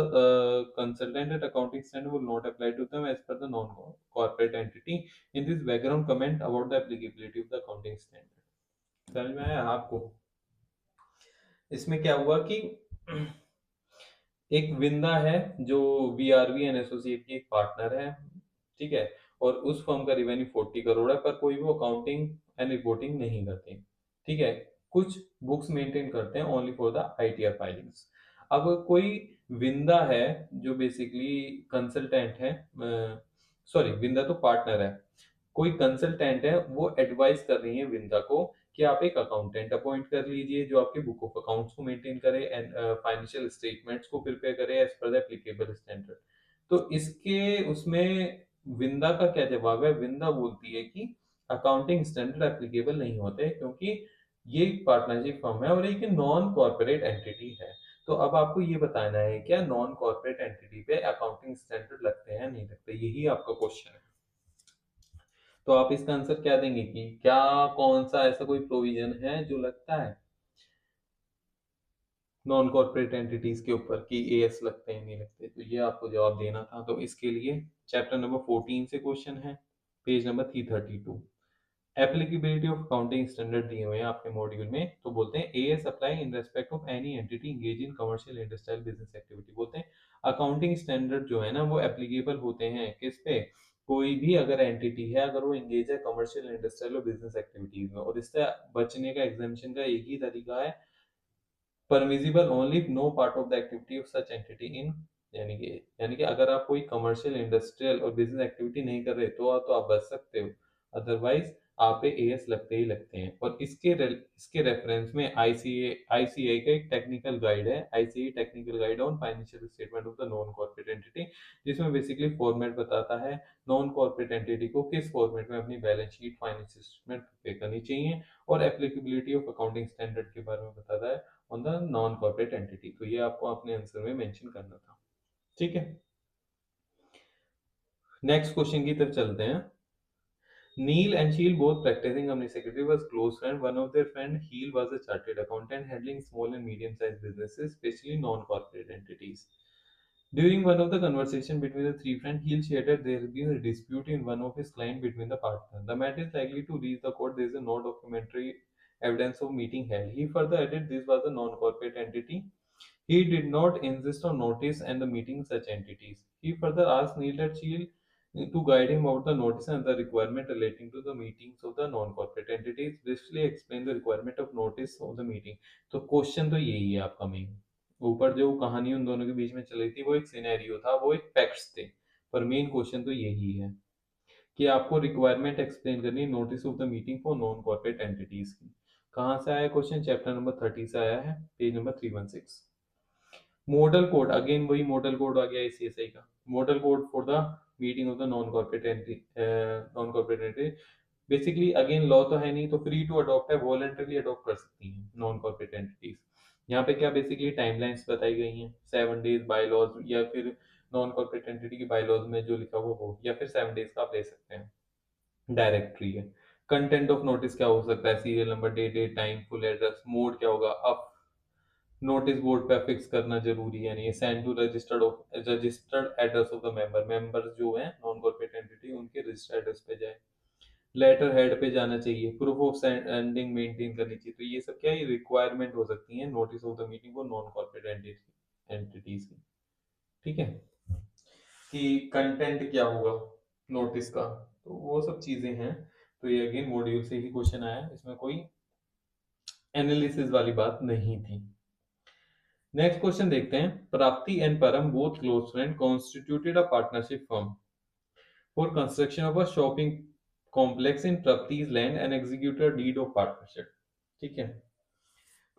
consultant that accounting standard will not apply to them as per the non-corporate entity. In this background comment about the applicability of the accounting standard. समझ में आया आपको? इसमें क्या हुआ कि एक विंदा है जो वीआरवी एंड एसोसिएट की एक पार्टनर है, ठीक है, और उस फर्म का रिवेन्यू 40 करोड़ है, पर कोई भी अकाउंटिंग एंड रिपोर्टिंग नहीं करते, ठीक है, कुछ बुक्स मेंटेन करते हैं only for the ITR filings. अब कोई विंदा है जो बेसिकली कंसल्टेंट है, सॉरी विंदा तो पार्टनर है, कोई कंसल्टेंट है वो एडवाइस कर रही है विंदा को कि आप एक अकाउंटेंट अपॉइंट कर लीजिए जो आपके बुक ऑफ अकाउंट्स को मेंटेन करे एंड फाइनेंशियल स्टेटमेंट्स को प्रिपेयर करे as per the applicable standard. तो इसके उसमें विंदा का क्या जवाब है? विंदा बोलती है कि अकाउंटिंग स्टैंडर्ड एप्लीकेबल नहीं होते क्योंकि ये एक पार्टनरशिप फर्म है और एक नॉन कॉर्पोरेट एंटिटी है। तो अब आपको ये बताना है क्या नॉन कॉर्पोरेट एंटिटी पे अकाउंटिंग स्टैंडर्ड लगते हैं नहीं लगते, यही आपका क्वेश्चन है। तो आप इसका आंसर क्या देंगे कि क्या कौन सा ऐसा कोई प्रोविजन है जो लगता है नॉन कॉर्पोरेट एंटिटीज के ऊपर कि एएस लगते हैं नहीं लगते? तो ये आपको जवाब देना था। तो इसके लिए चैप्टर नंबर 14 से क्वेश्चन है, page number 332। Applicability of accounting standard दिए हुए हैं आपके मॉड्यूल में। तो बोलते हैं as apply in respect of any entity engage in commercial industrial business activity. बोलते हैं अकाउंटिंग स्टैंडर्ड जो है ना वो एप्लीकेबल होते हैं किस पे? कोई भी अगर एंटिटी है अगर वो इंगेज है कमर्शियल इंडस्ट्रियल और बिजनेस एक्टिविटीज में, और इससे बचने का एग्जामिशन का एक ही तरीका है permissible only if no part of the activity of such entity in, यानी कि अगर आप कोई कमर्शियल इंडस्ट्रियल और बिजनेस एक्टिविटी नहीं कर रहे तो आप बच सकते हो, अदरवाइज आप पे एएस लगते ही लगते हैं। और इसके रेफरेंस में आईसीए का एक टेक्निकल गाइड है, ICA technical guide on financial statement of the non corporate entity, जिसमें बेसिकली फॉर्मेट बताता है नॉन कॉर्पोरेट एंटिटी को किस फॉर्मेट में अपनी balance sheet financial statement prepare करनी चाहिए, और एप्लीकेबिलिटी ऑफ अकाउंटिंग स्टैंडर्ड के बारे में बताता है on the non corporate entity. तो ये आपको अपने आंसर में मेंशन करना था, ठीक है। नेक्स्ट क्वेश्चन की तरफ चलते हैं। Neil and Sheil, both practicing company secretary, was close friend. One of their friend, Heel, was a chartered accountant handling small and medium-sized businesses, especially non-corporate entities. During one of the conversation between the three friends, Heel shared that there has been a dispute in one of his client between the partners. The matter is likely to reach the court. There is no documentary evidence of meeting held. He further added this was a non-corporate entity. He did not insist on notice and the meeting such entities. He further asked Neil that Sheil to guide him about the notice and the requirement relating to the meetings of the non-corporate entities. Briefly explain the requirement of notice of the meeting. तो क्वेश्चन तो यही है आपका मेन। ऊपर जो कहानी उन दोनों के बीच में चल रही थी वो एक सिनेरियो था, वो एक फैक्ट्स थे, पर मेन क्वेश्चन तो यही है कि आपको रिक्वायरमेंट एक्सप्लेन करनी है notice of the meeting for non corporate entities की। कहाँ से आया क्वेश्चन? चैप्टर नंबर 30 से आया है, page number 316। Model code, again वही मॉडल कोड आ गया आईसीएसआई का। Model code for the meeting of the non corporate entity. Basically again law तो है नहीं, तो फ्री टू अडॉप्ट है, वॉलंटरली अडॉप्ट कर सकती हैं नॉन कॉर्पोरेट एंटिटीज। यहाँ पे क्या बेसिकली टाइमलाइंस बताई गई हैं, 7 डेज बाय लॉज, या फिर नॉन कॉर्पोरेट एंटिटी की बाय लॉज में जो लिखा हुआ वो, या फिर 7 डेज का आप ले सकते हैं, डायरेक्टरी है। कंटेंट ऑफ नोटिस क्या हो सकता है? Serial number, date, time, full address. Mode क्या होगा? अब नोटिस बोर्ड पे फिक्स करना जरूरी है नहीं, send to registered address of the members जो हैं नॉन कॉर्पोरेट एंटिटी उनके रजिस्टर्ड एड्रेस पे जाए। लेटर हेड पे जाना चाहिए, प्रूफ ऑफ सेंडिंग मेंटेन करनी चाहिए। तो ये सब क्या है रिक्वायरमेंट हो सकती है notice of the meeting for non corporate entity entities की, ठीक है, कि कंटेंट क्या होगा नोटिस का, तो वो सब चीजें हैं। तो ये अगेन मॉड्यूल से ही क्वेश्चन आया, इसमें कोई एनालिसिस वाली बात नहीं थी। नेक्स्ट क्वेश्चन देखते हैं। Prapti and Param both close friend constituted a partnership firm for construction of a shopping complex in प्राप्ति's land and executed a deed of partnership, ठीक है।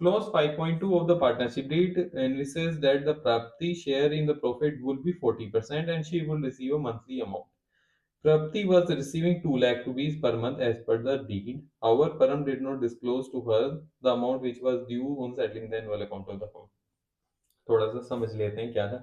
Clause 5.2 of the partnership deed envisages that the Prapti share in the profit would be 40% and she would receive a monthly amount. Prapti was receiving 2 lakh rupees per month as per the deed. However, Param did not disclose to her the amount which was due on settling the annual account of the firm. थोड़ा सा समझ लेते हैं क्या था।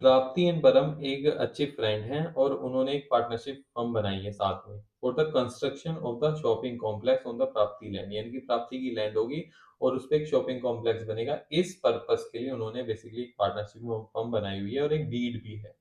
प्राप्ति एंड परम एक अच्छे फ्रेंड हैं और उन्होंने एक पार्टनरशिप फर्म बनाई है साथ में for the construction of the shopping complex on the प्राप्ति लैंड, यानी कि प्राप्ति की लैंड होगी और उस पर एक शॉपिंग कॉम्प्लेक्स बनेगा। इस पर्पस के लिए उन्होंने बेसिकली एक पार्टनरशिप फर्म बनाई हुई है और एक डीड भी है।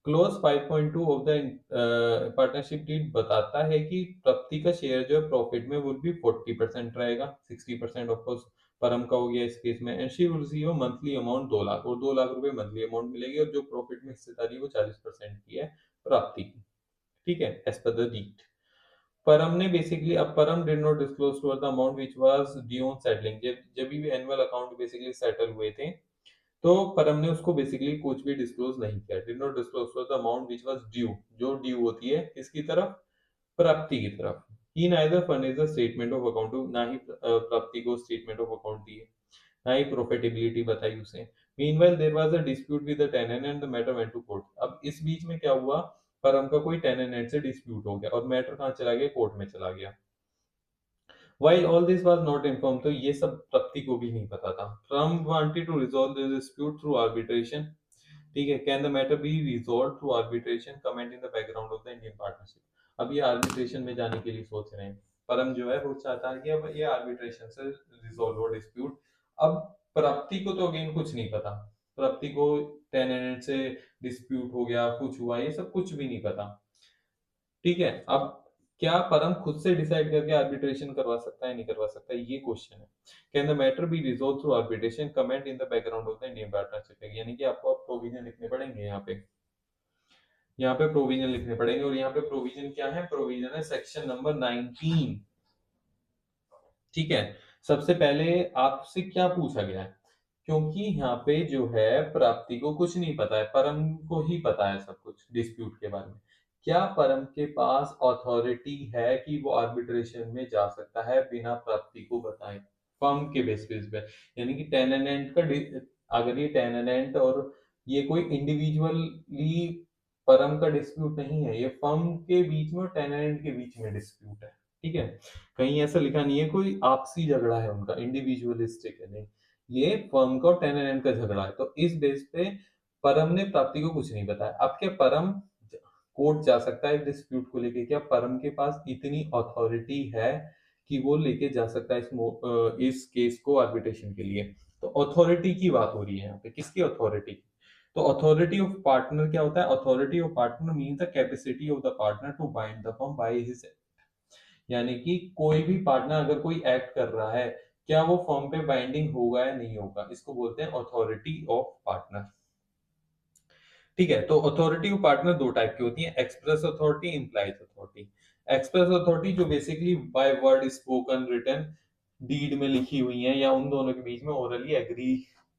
Clause 5.2 of the partnership deed बताता है कि प्राप्ति का शेयर जो है प्रॉफिट में वुड बी 40% रहेगा, 60% ऑफ कोर्स परम का हो गया इस केस में, and she will receive monthly amount 2 lakh, और 2 लाख रुपए मंथली अमाउंट मिलेगी, और जो प्रॉफिट में हिस्सेदारी वो 40% की है प्राप्ति की, ठीक है, एज पर द डीड। परम ने बेसिकली, अब Param did not disclose to the amount which was due on settling, जब भी एनुअल अकाउंट बेसिकली सेटल हुए थे तो परम ने उसको बेसिकली कुछ भी डिस्क्लोज नहीं किया। Did not disclose for the amount which was due, जो ड्यू होती है किसकी तरफ, प्राप्ति की तरफ। He neither furnish the statement of account, ना ही प्राप्ति को स्टेटमेंट ऑफ अकाउंट दी है, ना ही प्रॉफिटेबिलिटी बताई उसे। Meanwhile there was a dispute with the tenant and the matter went to court. अब इस बीच में क्या हुआ, परम का कोई टेनेंट से डिस्प्यूट हो गया और मैटर कहाँ चला गया, कोर्ट में चला गया। While all this was not informed, तो ये सब प्राप्ति को भी नहीं पता था। Trump wanted to resolve the dispute through arbitration, ठीक है। Can the matter be resolved through arbitration? Comment in the background of the Indian partnership. अब ये आर्बिट्रेशन में जाने के लिए सोच रहे हैं। परम जो है वो चाहता है कि अब ये आर्बिट्रेशन से रिजोल्व हो डिस्प्यूट। अब प्राप्ति को तो अगेन कुछ नहीं पता, प्राप्ति को टेनेंट से डिस्प्यूट हो गया, कुछ हुआ, ये सब कुछ भी नहीं पता, ठीक है। अब क्या परम खुद से डिसाइड करके आर्बिट्रेशन करवा सकता है, नहीं करवा सकता, ये क्वेश्चन है। Can the matter be resolve through arbitration? Comment in the background of the Indian partnership, यानी कि आपको अब प्रोविजन लिखने पड़ेंगे यहाँ पे प्रोविजन लिखने पड़ेंगे। और यहाँ पे प्रोविजन क्या है, प्रोविजन है सेक्शन नंबर 19, ठीक है। सबसे पहले आपसे क्या पूछा गया है, क्योंकि यहाँ पे जो है प्राप्ति को कुछ नहीं पता है, परम को ही पता है सब कुछ डिस्प्यूट के बारे में। क्या परम के पास अथॉरिटी है कि वो आर्बिट्रेशन में जा सकता है बिना प्राप्ति को बताए, फर्म के बेसिस पे? यानी कि टेनेंट का अगर ये टेनेंट और ये कोई इंडिविजुअली परम का डिस्प्यूट नहीं है, ये फर्म के बीच में और टेनेंट के बीच में डिस्प्यूट है, ठीक है। कहीं ऐसा लिखा नहीं है कोई आपसी झगड़ा है उनका, इंडिविजुअलिस्टिक है, नहीं, ये फर्म का और टेनेंट का झगड़ा है। तो इस बेस पे परम ने प्राप्ति को कुछ नहीं बताया। अब क्या परम कोर्ट जा सकता है डिस्प्यूट को लेके? क्या परम के पास इतनी अथॉरिटी है कि वो लेके जा सकता है इस केस को आर्बिट्रेशन के लिए? तो अथॉरिटी की बात हो रही है यहाँ पे, किसकी अथॉरिटी? तो अथॉरिटी ऑफ पार्टनर क्या होता है? Authority of partner means the capacity of the partner to bind the firm by his, यानी कि कोई भी पार्टनर अगर कोई एक्ट कर रहा है, क्या वो फर्म पे बाइंडिंग होगा या नहीं होगा, इसको बोलते हैं अथॉरिटी ऑफ पार्टनर, ठीक है। तो अथॉरिटी ऑफ पार्टनर दो टाइप की होती है, express authority, implied authority. Express authority जो basically by word, spoken, written, deed में लिखी हुई है, या उन दोनों के बीच में ओरली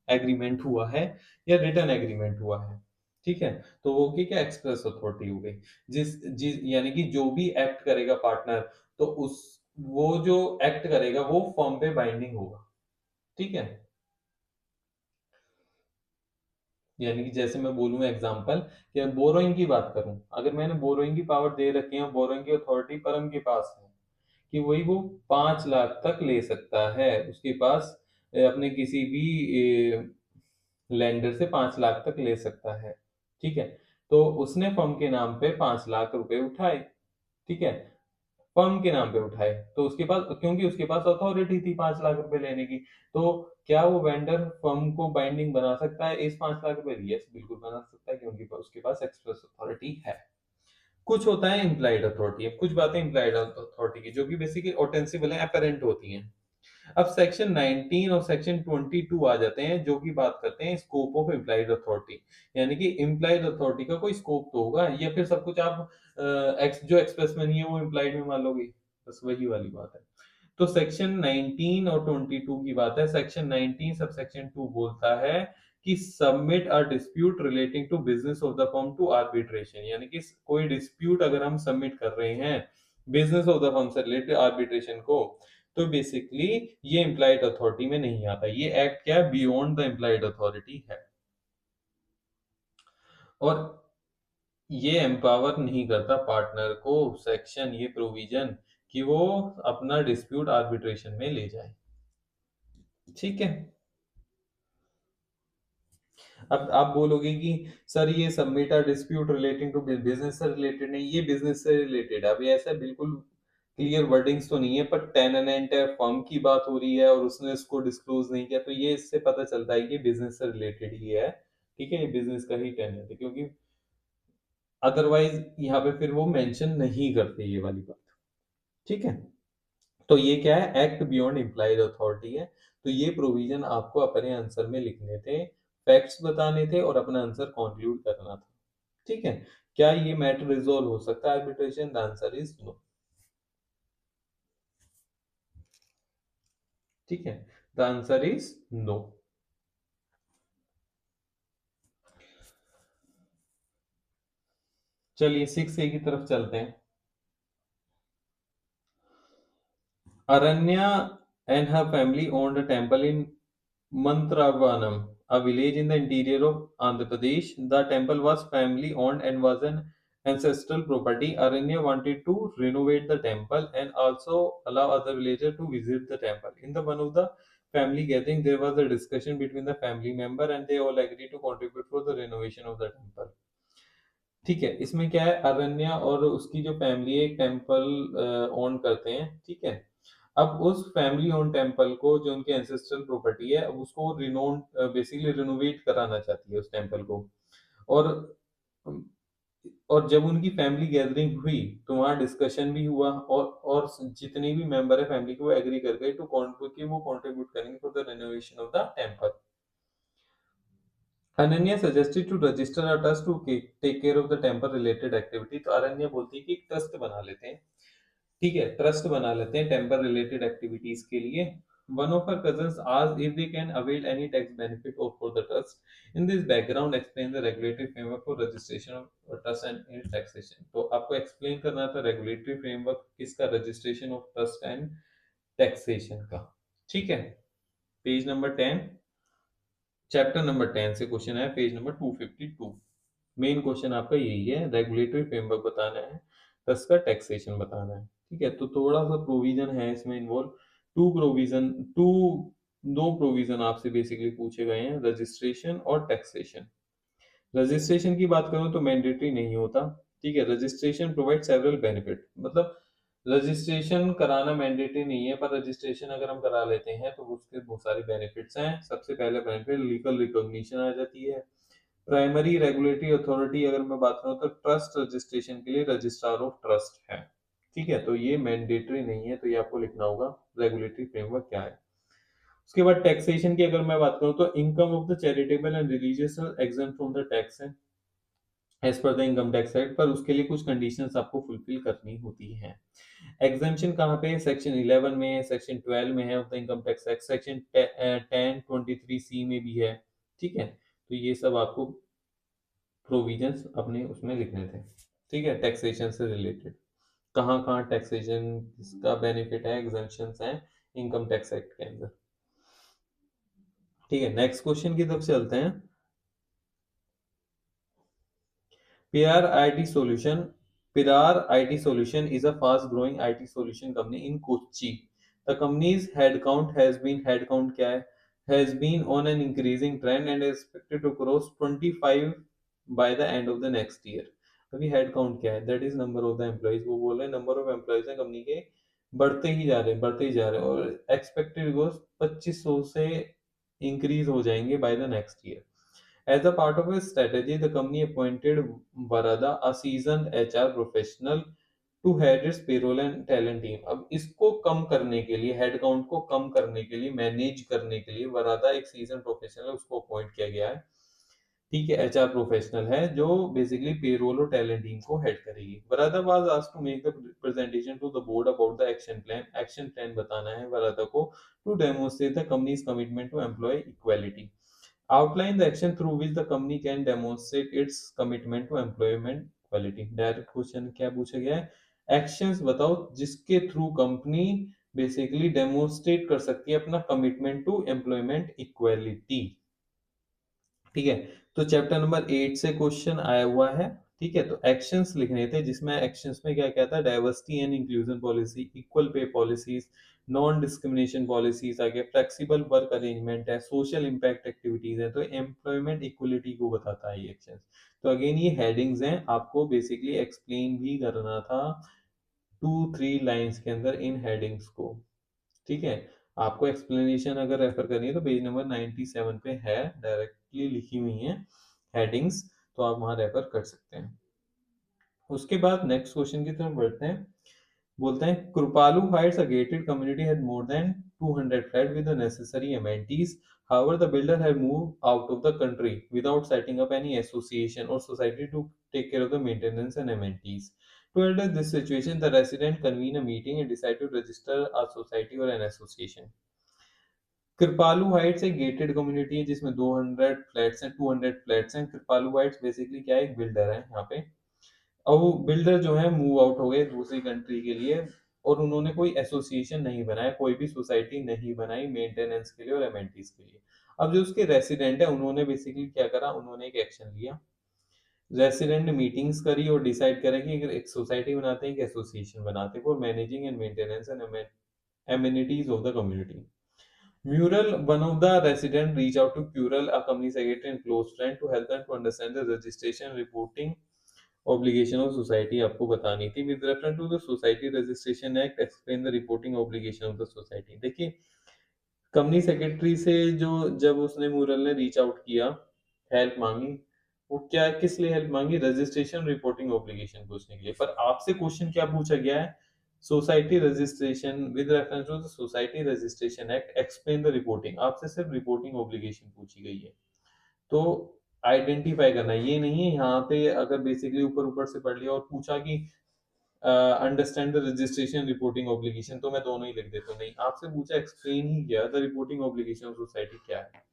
एग्रीमेंट हुआ है या रिटन एग्रीमेंट हुआ है, ठीक है। तो वो क्या एक्सप्रेस अथॉरिटी हो गई, जिस यानी कि जो भी एक्ट करेगा पार्टनर, तो उस वो जो एक्ट करेगा वो फर्म पे बाइंडिंग होगा, ठीक है। यानी कि जैसे मैं बोलूं एग्जांपल, कि बोरोइंग की बात करूं, अगर मैंने बोरोइंग की पावर दे रखी है, बोरोइंग की अथॉरिटी परम के पास है कि वही वो 5 लाख तक ले सकता है, उसके पास अपने किसी भी लेंडर से 5 लाख तक ले सकता है, ठीक है। तो उसने फर्म के नाम पे 5 लाख रुपए उठाए, ठीक है, फर्म के नाम पे उठाए, तो उसके पास, क्योंकि उसके पास अथॉरिटी थी 5 लाख रुपए लेने की, तो क्या वो वेंडर फर्म को बाइंडिंग बना सकता है इस 5 लाख रुपए? यस, बिल्कुल बना सकता है, क्योंकि उसके पास एक्सप्रेस अथॉरिटी है। कुछ होता है इम्प्लाइड अथॉरिटी, कुछ बातें इम्प्लाइड अथॉरिटी की जो कि बेसिकली ऑटेंसिबल है, अपेरेंट होती हैं, अब सेक्शन 19 और सेक्शन 22 आ जाते हैं, जो कि बात करते हैं स्कोप ऑफ इम्प्लाइड अथॉरिटी। यानी कि इम्प्लाइड अथॉरिटी का कोई स्कोप तो होगा, या फिर सब कुछ आप जो एक्सप्रेस में नहीं है वो इम्प्लाइड में मान लोगे। बस वही वाली बात है। तो सेक्शन 19 और 22 की बात है। सेक्शन 19 सब सेक्शन 2 बोलता है कि submit a dispute relating to business of the firm to arbitration. यानी कि कोई डिस्प्यूट अगर हम सबमिट कर रहे हैं बिजनेस ऑफ द फर्म से रिलेटेड आर्बिट्रेशन को, तो बेसिकली ये एम्प्लॉयड अथॉरिटी में नहीं आता। ये एक्ट क्या है, बियॉन्ड द एम्प्लॉयड अथॉरिटी है, और ये एम्पावर नहीं करता पार्टनर को सेक्शन, ये प्रोविजन, कि वो अपना डिस्प्यूट आर्बिट्रेशन में ले जाए। ठीक है। अब आप बोलोगे कि सर ये submit a dispute relating to business से रिलेटेड नहीं, ये बिजनेस से रिलेटेड है। अभी ऐसा बिल्कुल क्लियर वर्डिंग्स तो नहीं है, पर टेनेंट है, फर्म की बात हो रही है और उसने इसको डिस्क्लोज नहीं किया, तो ये इससे पता चलता है कि बिजनेस से रिलेटेड ही है। ठीक है, ये बिजनेस का ही टेनेंट है, क्योंकि अदरवाइज यहाँ पे फिर वो मेंशन नहीं करते ये वाली बात। ठीक है। तो ये क्या है, एक्ट बियॉन्ड इम्प्लाइड अथॉरिटी है। तो ये प्रोविजन आपको अपने आंसर में लिखने थे, फैक्ट्स बताने थे और अपना आंसर कंक्लूड करना था। ठीक है। क्या ये मैटर रिजोल्व हो सकता है arbitration? The answer is no. ठीक है, द आंसर इज नो। चलिए 6A की तरफ चलते हैं। Aranya and her family owned a temple in Mantravanam, a village in the interior of Andhra Pradesh. The temple was family owned and was an ancestral property. Aranya wanted to renovate the temple and also allow other villagers to visit the temple. In the one of the family gathering, there was a discussion between the family member and they all agreed to contribute for the renovation of the temple. ठीक है, इसमें क्या है, अरण्या और उसकी जो फैमिली है एक टेम्पल ओन करते हैं। ठीक है। अब उस फैमिली ओन टेम्पल को, जो उनकी एंसेस्ट्रल प्रॉपर्टी है, अब उसको रिनोन बेसिकली रिनोवेट कराना चाहती है उस टेम्पल को। और और जब उनकी फैमिली गैदरिंग हुई तो वहाँ डिस्कशन भी हुआ, और जितने भी मेंबर है फैमिली के वो एग्री कर गए टू कि वो कंट्रीब्यूट करेंगे for the renovation of the temple. Ananya suggested to register a trust to take care of the temple related activity. तो अनन्या बोलती है कि एक ट्रस्ट बना लेते हैं। ठीक है, ट्रस्ट बना लेते हैं टेम्पल रिलेटेड एक्टिविटीज के लिए। One of her cousins asked if they can avail any tax benefit or for the trust. In this background, explain the regulatory framework for registration of trust and its taxation. तो आपको एक्सप्लेन करना था रेगुलेटरी फ्रेमवर्क किसका, registration of trust and taxation का। ठीक है, पेज नंबर 10, चैप्टर नंबर 10 से क्वेश्चन है, पेज नंबर 252। मेन क्वेश्चन आपका यही है, रेगुलेटरी फ्रेमवर्क बताना है, प्लस का टैक्सेशन बताना है। ठीक है, तो थोड़ा सा प्रोविजन है इसमें इन्वॉल्व। टू प्रोविजन टू दो प्रोविजन आपसे बेसिकली पूछे गए हैं, रजिस्ट्रेशन और टैक्सेशन। रजिस्ट्रेशन की बात करूं तो मैंडेटरी नहीं होता। ठीक है, रजिस्ट्रेशन प्रोवाइड सेवरल बेनिफिट, मतलब रजिस्ट्रेशन कराना मैंडेटरी नहीं है, पर रजिस्ट्रेशन अगर हम करा लेते हैं तो उसके बहुत सारे बेनिफिट्स हैं। सबसे पहले बेनिफिट लीगल रिकॉग्निशन आ जाती है। प्राइमरी रेगुलेटरी अथॉरिटी अगर मैं बात करूं तो ट्रस्ट रजिस्ट्रेशन के लिए रजिस्ट्रार ऑफ ट्रस्ट है। ठीक है, तो ये मैंडेटरी नहीं है, तो ये आपको लिखना होगा रेगुलेटरी फ्रेमवर्क क्या है। उसके बाद टैक्सेशन की अगर मैं बात करूं तो income of the charitable and religious exempt from the tax है as per the income tax act, पर उसके लिए कुछ कंडीशंस आपको फुलफिल करनी होती हैं। एग्जाम्पशन कहाँ पे है, सेक्शन 11 में है, सेक्शन 12 में है of the income tax act, section 1023C में भी है। ठीक है, तो ये सब आपको प्रोविजंस अपने उसमें लिखने थे। ठीक है, टैक्सेशन से रिलेटेड कहाँ कहाँ टैक्सेशन का बेनिफिट है, एग्जम्पशंस हैं इनकम टैक्स एक्ट के अंदर। ठीक है, नेक्स्ट क्वेश्चन की तरफ चलते हैं। Pirar IT Solution. Pirar IT Solution is a fast-growing IT solution company in Kochi. The company's headcount क्या है? Has been on an increasing trend and is expected to cross 25 by the end of the next year. अभी headcount क्या है? That is number of the employees. वो बोल रहे हैं number of employees हैं कंपनी के बढ़ते ही जा रहे हैं और expected growth 2500 से increase हो जाएंगे by the next year. As a part of its strategy, the company appointed Varada, a seasoned HR professional, to head its payroll and talent team. अब इसको कम करने के लिए, हेड काउंट को कम करने के लिए, मैनेज करने के लिए वरादा एक सीजन प्रोफेशनल है, उसको अपॉइंट किया गया है। ठीक है, एचआर प्रोफेशनल है जो बेसिकली पेरोल और टैलेंट टीम को हेड करेगी। Varada was asked to make the presentation to the board about the action plan. Action plan बताना है वरादा को to demonstrate the company's commitment to employ equality. Outline the action through which the company can demonstrate its commitment to employment equality. Direct question क्या पूछा गया है, एक्शंस बताओ जिसके थ्रू कंपनी बेसिकली डेमोन्स्ट्रेट कर सकती है अपना कमिटमेंट टू एम्प्लॉयमेंट इक्वालिटी। ठीक है, तो चैप्टर नंबर 8 से क्वेश्चन आया हुआ है। ठीक है, तो एक्शंस लिखने थे, जिसमें एक्शंस में क्या क्या था, diversity and inclusion policy, equal pay policies, non discrimination policies, आगे फ्लेक्सिबल वर्क अरेंजमेंट है, सोशल इम्पैक्ट एक्टिविटीज है, तो एम्प्लॉयमेंट इक्वलिटी को बताता है ये एक्शंस। तो अगेन ये हेडिंग्स हैं, आपको बेसिकली एक्सप्लेन भी करना था 2-3 लाइंस के अंदर इन हेडिंग्स को। ठीक है, आपको एक्सप्लेनेशन अगर रेफर करनी है तो पेज नंबर 97 पे है, डायरेक्टली लिखी हुई है हेडिंग्स, तो आप वहां रेफर कर सकते हैं। उसके बाद नेक्स्ट क्वेश्चन की तरफ बढ़ते हैं। बोलते हैं Kripalu heights a gated community had more than 200 flat with the necessary amenities. However, the builder had moved out of the country without setting up any association or society to take care of the maintenance and amenities. To address this situation, the resident convened a meeting and decided to register a society or an association. कृपालू Heights एक गेटेड कम्युनिटी है जिसमें 200 फ्लैट्स हैं, 200 फ्लैट्स हैं। कृपालू हाइट्स बेसिकली क्या है, एक बिल्डर है यहाँ पे। अब वो बिल्डर जो है मूव आउट हो गए दूसरी कंट्री के लिए, और उन्होंने कोई एसोसिएशन नहीं बनाया, कोई भी सोसाइटी नहीं बनाई मेंटेनेंस के लिए और एमेनिटीज के लिए। अब जो उसके रेसिडेंट है उन्होंने बेसिकली क्या करा, उन्होंने एक एक्शन लिया। रेसिडेंट ने मीटिंग्स करी और डिसाइड करा कि अगर एक सोसाइटी बनाते हैं, एक एसोसिएशन बनाते हैं for managing and maintenance and amenities of the community. Mural, one of the residents reached out to Cural, a company secretary and close friend, to help them to understand the registration reporting obligation of society। आपको बतानी थी। With reference to the Society Registration Act, explain the reporting obligation of the society। देखिए, कंपनी सेक्रेटरी से जो जब उसने म्यूरल ने रीच आउट किया, हेल्प मांगी, वो क्या किस लिए हेल्प मांगी, रजिस्ट्रेशन रिपोर्टिंग ऑब्लिगेशन पूछने के लिए। पर आपसे क्वेश्चन क्या पूछा गया है, society registration with reference to the society registration act explain the reporting. आपसे सिर्फ रिपोर्टिंग ऑब्लिगेशन पूछी गई है, तो आइडेंटिफाई करना है। ये नहीं है यहाँ पे अगर बेसिकली ऊपर ऊपर से पढ़ लिया और पूछा कि understand the registration reporting obligation, तो मैं दोनों ही लिख देता हूँ। नहीं, आपसे पूछा एक्सप्लेन ही किया the reporting obligation of society क्या है।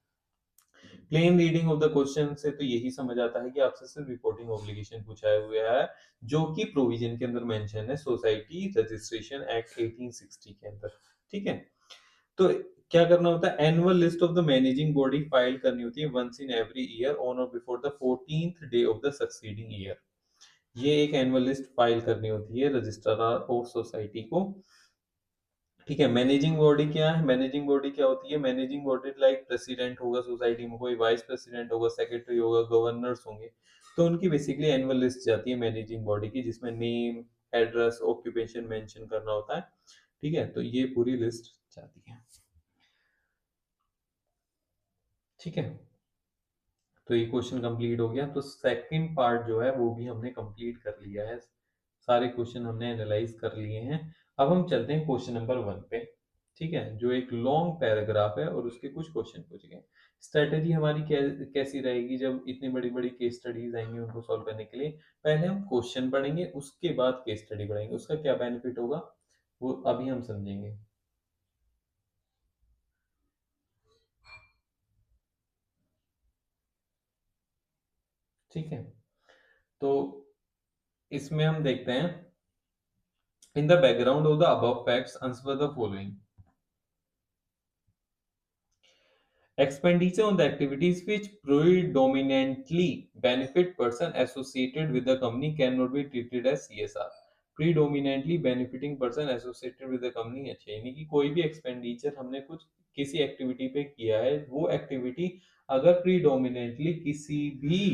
Plain reading of the question से तो यही समझ आता है कि आपसे सिर्फ रिपोर्टिंग ऑब्लिगेशन पूछा हुआ है, जो कि प्रोविजन के अंदर मेंशन है सोसाइटी रजिस्ट्रेशन एक्ट 1860 के अंदर। ठीक है, तो क्या करना होता है, annual list of the managing body file करनी होती है once in every year on और before the 14th day of the succeeding year. ये एक एनुअल लिस्ट फाइल करनी होती है रजिस्ट्रार ऑफ सोसाइटी को। ठीक है, मैनेजिंग बॉडी क्या है, मैनेजिंग बॉडी क्या होती है, मैनेजिंग बॉडी लाइक प्रेसिडेंट होगा सोसाइटी में, कोई वाइस प्रेसिडेंट होगा, सेक्रेटरी होगा, गवर्नर्स होंगे, तो उनकी बेसिकली एनुअल लिस्ट जाती है मैनेजिंग बॉडी की, जिसमें नेम, एड्रेस, ऑक्यूपेशन मेंशन करना होता है। ठीक है, तो ये पूरी लिस्ट जाती है। ठीक है, तो ये क्वेश्चन कंप्लीट हो गया। तो सेकंड पार्ट जो है वो भी हमने कंप्लीट कर लिया है, सारे क्वेश्चन हमने एनालाइज कर लिए हैं। अब हम चलते हैं क्वेश्चन नंबर 1 पे। ठीक है, जो एक लॉन्ग पैराग्राफ है और उसके कुछ क्वेश्चन पूछे गए। स्ट्रेटेजी हमारी कैसी रहेगी जब इतनी बड़ी बड़ी केस स्टडीज आएंगी उनको सॉल्व करने के लिए, पहले हम क्वेश्चन पढ़ेंगे, उसके बाद केस स्टडी पढ़ेंगे। उसका क्या बेनिफिट होगा वो अभी हम समझेंगे। ठीक है, तो इसमें हम देखते हैं, इन the background of the above facts answer the following. Expenditure on the activities which predominantly benefit person associated with the company cannot be treated as CSR। Predominantly benefiting person associated with the company, अच्छा, यानी कि कोई भी एक्सपेंडिचर हमने कुछ किसी एक्टिविटी पे किया है, वो एक्टिविटी अगर प्रीडोमिनेटली किसी भी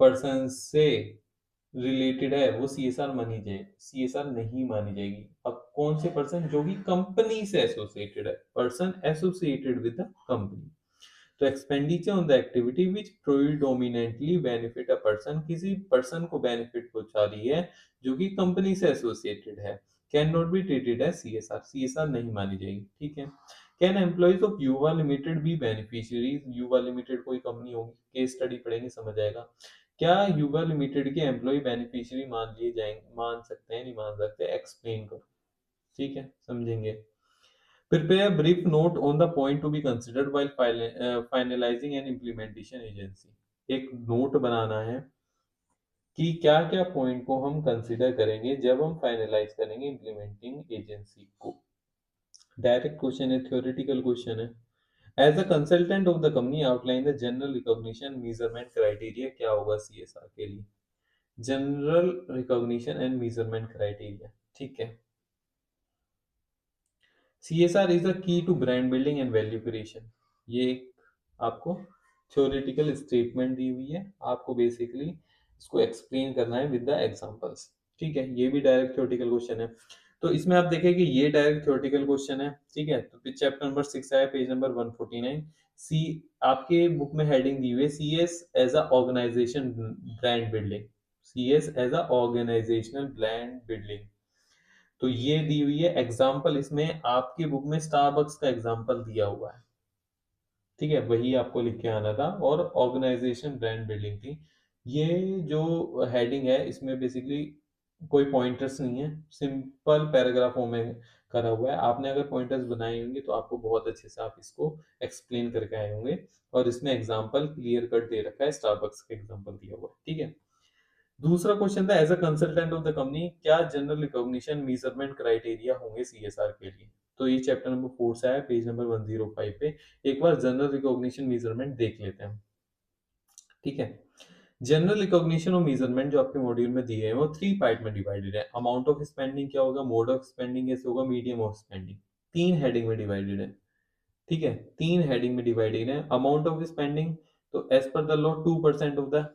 पर्सन से रिलेटेड है, वो सीएसआर मानी जाए, सीएसआर नहीं मानी जाएगी। अब कौन से पर्सन, जो भी कंपनी से एसोसिएटेड है, person associated with the company. तो expenditure on the activity which predominantly benefit a person, किसी पर्सन को बेनिफिट पहुंचा रही है जो कि कंपनी से एसोसिएटेड है, can not be treated as CSR, CSR नहीं मानी जाएगी। ठीक है। Can employees of Yuva limited be beneficiaries, Yuva limited कोई कंपनी होगी, केस स्टडी पढ़ेंगे समझ आएगा। क्या युवा लिमिटेड के एम्प्लॉय बेनिफिशियरी मान लिए जाएंगे, मान सकते हैं नहीं मान सकते, एक्सप्लेन करो। ठीक है, समझेंगे। Prepare brief note on the point to be considered while finalising an implementation agency. एक नोट बनाना है कि क्या क्या पॉइंट को हम कंसिडर करेंगे जब हम फाइनलाइज करेंगे इम्प्लीमेंटिंग एजेंसी को। डायरेक्ट क्वेश्चन है, थ्योरेटिकल क्वेश्चन है। As a consultant of the company outline the general recognition measurement criteria, क्या होगा सीएसआर के लिए, general recognition and measurement criteria. ठीक है। CSR is the key to brand building and value creation, ये एक आपको थ्योरेटिकल स्टेटमेंट दी हुई है, आपको बेसिकली इसको एक्सप्लेन करना है विद द एग्जांपल्स। ठीक है, ये भी डायरेक्ट थ्योरेटिकल क्वेश्चन है। तो इसमें आप देखें कि ये डायरेक्ट थ्योरेटिकल क्वेश्चन है। ठीक है, तो चैप्टर नंबर 6 है, पेज नंबर 149। सी आपके बुक में हेडिंग दी हुई है CS as a organisation brand building, CS as a organisational brand building. तो ये दी हुई है एग्जाम्पल, इसमें आपकी बुक में स्टारबक्स का एग्जाम्पल दिया हुआ है। ठीक है, वही आपको लिख के आना था, और ऑर्गेनाइजेशन ब्रांड बिल्डिंग थी। ये जो हेडिंग है इसमें बेसिकली कोई पॉइंटर्स नहीं है, सिंपल पैराग्राफों में करा हुआ है। आपने अगर पॉइंटर्स बनाए होंगे तो आपको बहुत अच्छे से आप इसको एक्सप्लेन करके आए होंगे, और इसमें एग्जाम्पल क्लियर कट दे रखा है, स्टारबक्स का एग्जाम्पल दिया हुआ है। ठीक है। दूसरा क्वेश्चन था, as a consultant of the company क्या जनरल रिकॉग्निशन मेजरमेंट क्राइटेरिया होंगे सीएसआर के लिए। तो ये चैप्टर नंबर 4 से है, पेज नंबर 105 पे। एक बार जनरल रिकॉग्निशन मेजरमेंट देख लेते हैं। ठीक है। जनरल रिकॉग्निशन और मेजरमेंट जो आपके मॉड्यूल में दिए हैं वो 3 पार्ट में डिवाइडेड है। अमाउंट ऑफ स्पेंडिंग क्या होगा, मोड ऑफ स्पेंडिंग कैसे होगा, मीडियम ऑफ स्पेंडिंग, 3 हेडिंग में डिवाइडेड है। ठीक है, 3 हेडिंग में डिवाइडेड है। अमाउंट ऑफ स्पेंडिंग, तो as per the law 2% of the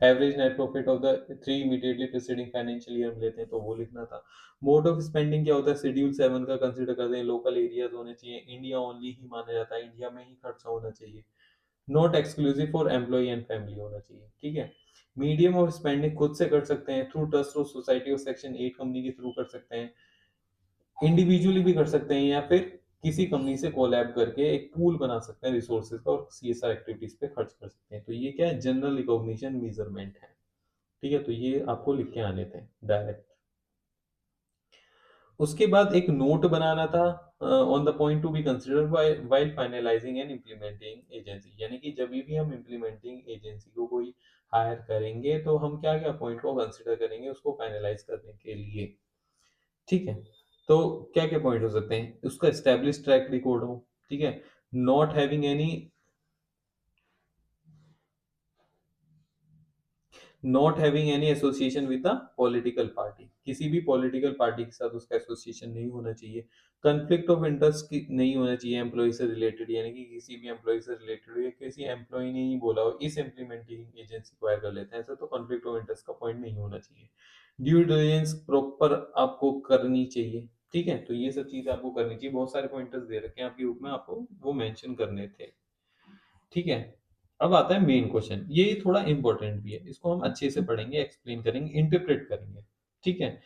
average net profit of the 3 immediately preceding financial year हम लेते हैं, तो वो लिखना था। मोड ऑफ स्पेंडिंग क्या होता है, शेड्यूल 7 का कंसीडर करते हैं, लोकल एरियाज होने चाहिए, इंडिया ओनली ही माना जाता है, इंडिया में ही खर्चा होना चाहिए, not exclusive for employee and family होना चाहिए। ठीक है। मीडियम ऑफ स्पेंडिंग खुद से कर सकते हैं, थ्रू ट्रस्ट और सोसाइटी और सेक्शन 8 कंपनी के थ्रू कर सकते हैं, इंडिविजुअली भी कर सकते हैं, या फिर किसी कंपनी से कोलैब करके एक पूल बना सकते हैं रिसोर्सेज का और सीएसआर एक्टिविटीज पे खर्च कर सकते हैं। तो ये क्या है, जनरल रिकॉग्निशन मेजरमेंट है। ठीक है, तो ये आपको लिख के आने थे डायरेक्ट। उसके बाद एक नोट बनाना था on the point to be consider while finalising and implementing agency, यानी कि जब भी हम इम्प्लीमेंटिंग एजेंसी को कोई हायर करेंगे तो हम क्या क्या पॉइंट को कंसिडर करेंगे उसको फाइनलाइज करने के लिए। ठीक है, तो क्या क्या पॉइंट हो सकते हैं, उसका एस्टेब्लिश ट्रैक रिकॉर्ड हो। ठीक है, not having any not having any association with the political party, किसी भी पॉलिटिकल पार्टी के साथ उसका एसोसिएशन नहीं होना चाहिए। कंफ्लिक्ट ऑफ इंटरेस्ट की नहीं होना चाहिए एम्प्लॉय से रिलेटेड, यानी कि किसी भी एम्प्लॉय से रिलेटेड हो या किसी एम्प्लॉय ने ही बोला हो इस इम्प्लीमेंटिंग एजेंसी को हायर कर लेते हैं, ऐसा तो कंफ्लिक्ट ऑफ इंटरेस्ट का पॉइंट नहीं होना चाहिए। ड्यू डिलिजेंस प्रॉपर आपको करनी चाहिए। ठीक है, तो ये सब चीजें आपको करनी चाहिए। बहुत सारे पॉइंटर्स दे रखे हैं आपकी बुक में, आपको वो मेंशन करने थे। ठीक है। अब आता है मेन क्वेश्चन, ये थोड़ा इंपॉर्टेंट भी है, इसको हम अच्छे से पढ़ेंगे, एक्सप्लेन करेंगे, इंटरप्रेट करेंगे। ठीक है,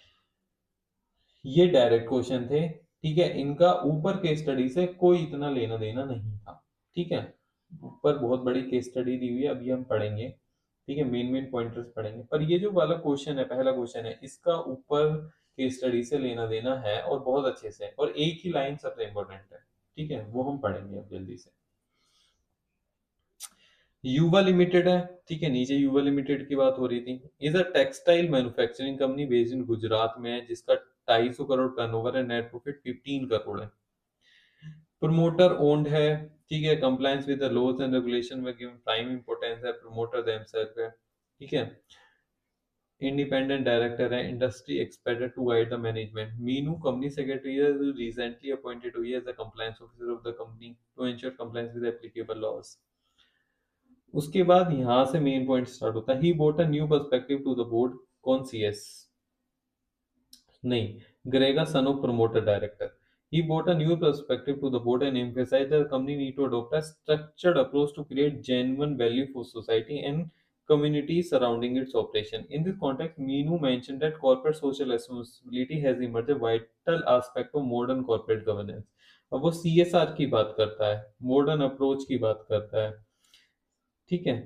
ये डायरेक्ट क्वेश्चन थे। ठीक है, इनका ऊपर केस स्टडी से कोई इतना लेना देना नहीं था। ठीक है, ऊपर बहुत बड़ी केस स्टडी दी हुई है, अभी हम पढ़ेंगे। ठीक है, मेन मेन पॉइंटर्स पढ़ेंगे, पर ये जो वाला क्वेश्चन है, पहला क्वेश्चन है, इसका ऊपर केस स्टडी से लेना देना है और बहुत अच्छे से, और एक ही लाइन सबसे इंपॉर्टेंट है। ठीक है, वो हम पढ़ेंगे अब जल्दी से। युवा लिमिटेड है। ठीक है, नीचे युवा लिमिटेड की बात हो रही थी। Is a textile manufacturing company based in Gujarat में है, जिसका 250 करोड़ टर्नओवर है, नेट प्रॉफिट 15 करोड़ है, प्रमोटर ओन्ड है। ठीक है, compliance with the laws and regulation में गिवन प्राइम इंपोर्टेंस है, प्रमोटर देमसेल्फ है। ठीक है, इंडिपेंडेंट डायरेक्टर है, industry expert to guide the management. Meenu company secretary है, रिसेंटली अपॉइंटेड हुई है as the compliance officer of the company to ensure compliance with applicable laws. उसके बाद यहां से मेन पॉइंट स्टार्ट होता है, he brought a new perspective to the board. कौन सी एस नहीं, ग्रेगा son of promoter director. He brought a new perspective to the board and emphasized that the company need to adopt a structured approach to create genuine value for society and communities surrounding its operation. In this context, Meenu mentioned that corporate social responsibility has emerged a vital aspect of modern corporate governance. अब वो CSR की बात करता है, मॉडर्न अप्रोच की बात करता है, ठीक है,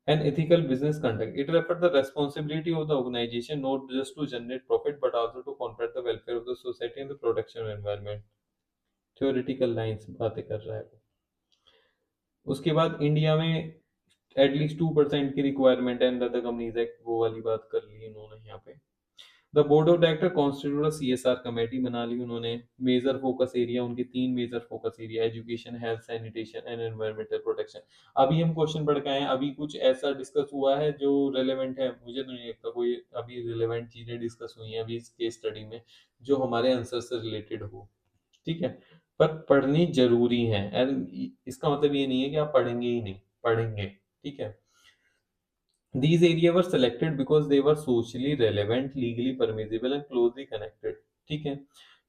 and ethical business conduct. It refers the responsibility of the organization not just to generate profit but also to confront the welfare of the society and the production environment. Theoretical lines बातें कर रहा है वो। उसके बाद इंडिया में एटलीस्ट 2% की रिक्वायरमेंट है अंडर द कंपनीज एक्ट, वो वाली बात कर ली उन्होंने यहाँ पे। The board of director constitute CSR committee बना ली उन्होंने। मेजर फोकस एरिया उनके 3 major focus area, education, health, sanitation and environmental protection. अभी हम क्वेश्चन पढ़ के आए हैं, अभी कुछ ऐसा डिस्कस हुआ है जो रेलेवेंट है? मुझे तो नहीं लगता कोई अभी रिलेवेंट चीजें डिस्कस हुई हैं अभी इस केस स्टडी में जो हमारे आंसर से रिलेटेड हो, ठीक है, पर पढ़नी जरूरी है। एंड इसका मतलब ये नहीं है कि आप पढ़ेंगे ही नहीं, पढ़ेंगे, ठीक है। These areas were selected because they were socially relevant, legally permissible, and closely connected. ठीक है,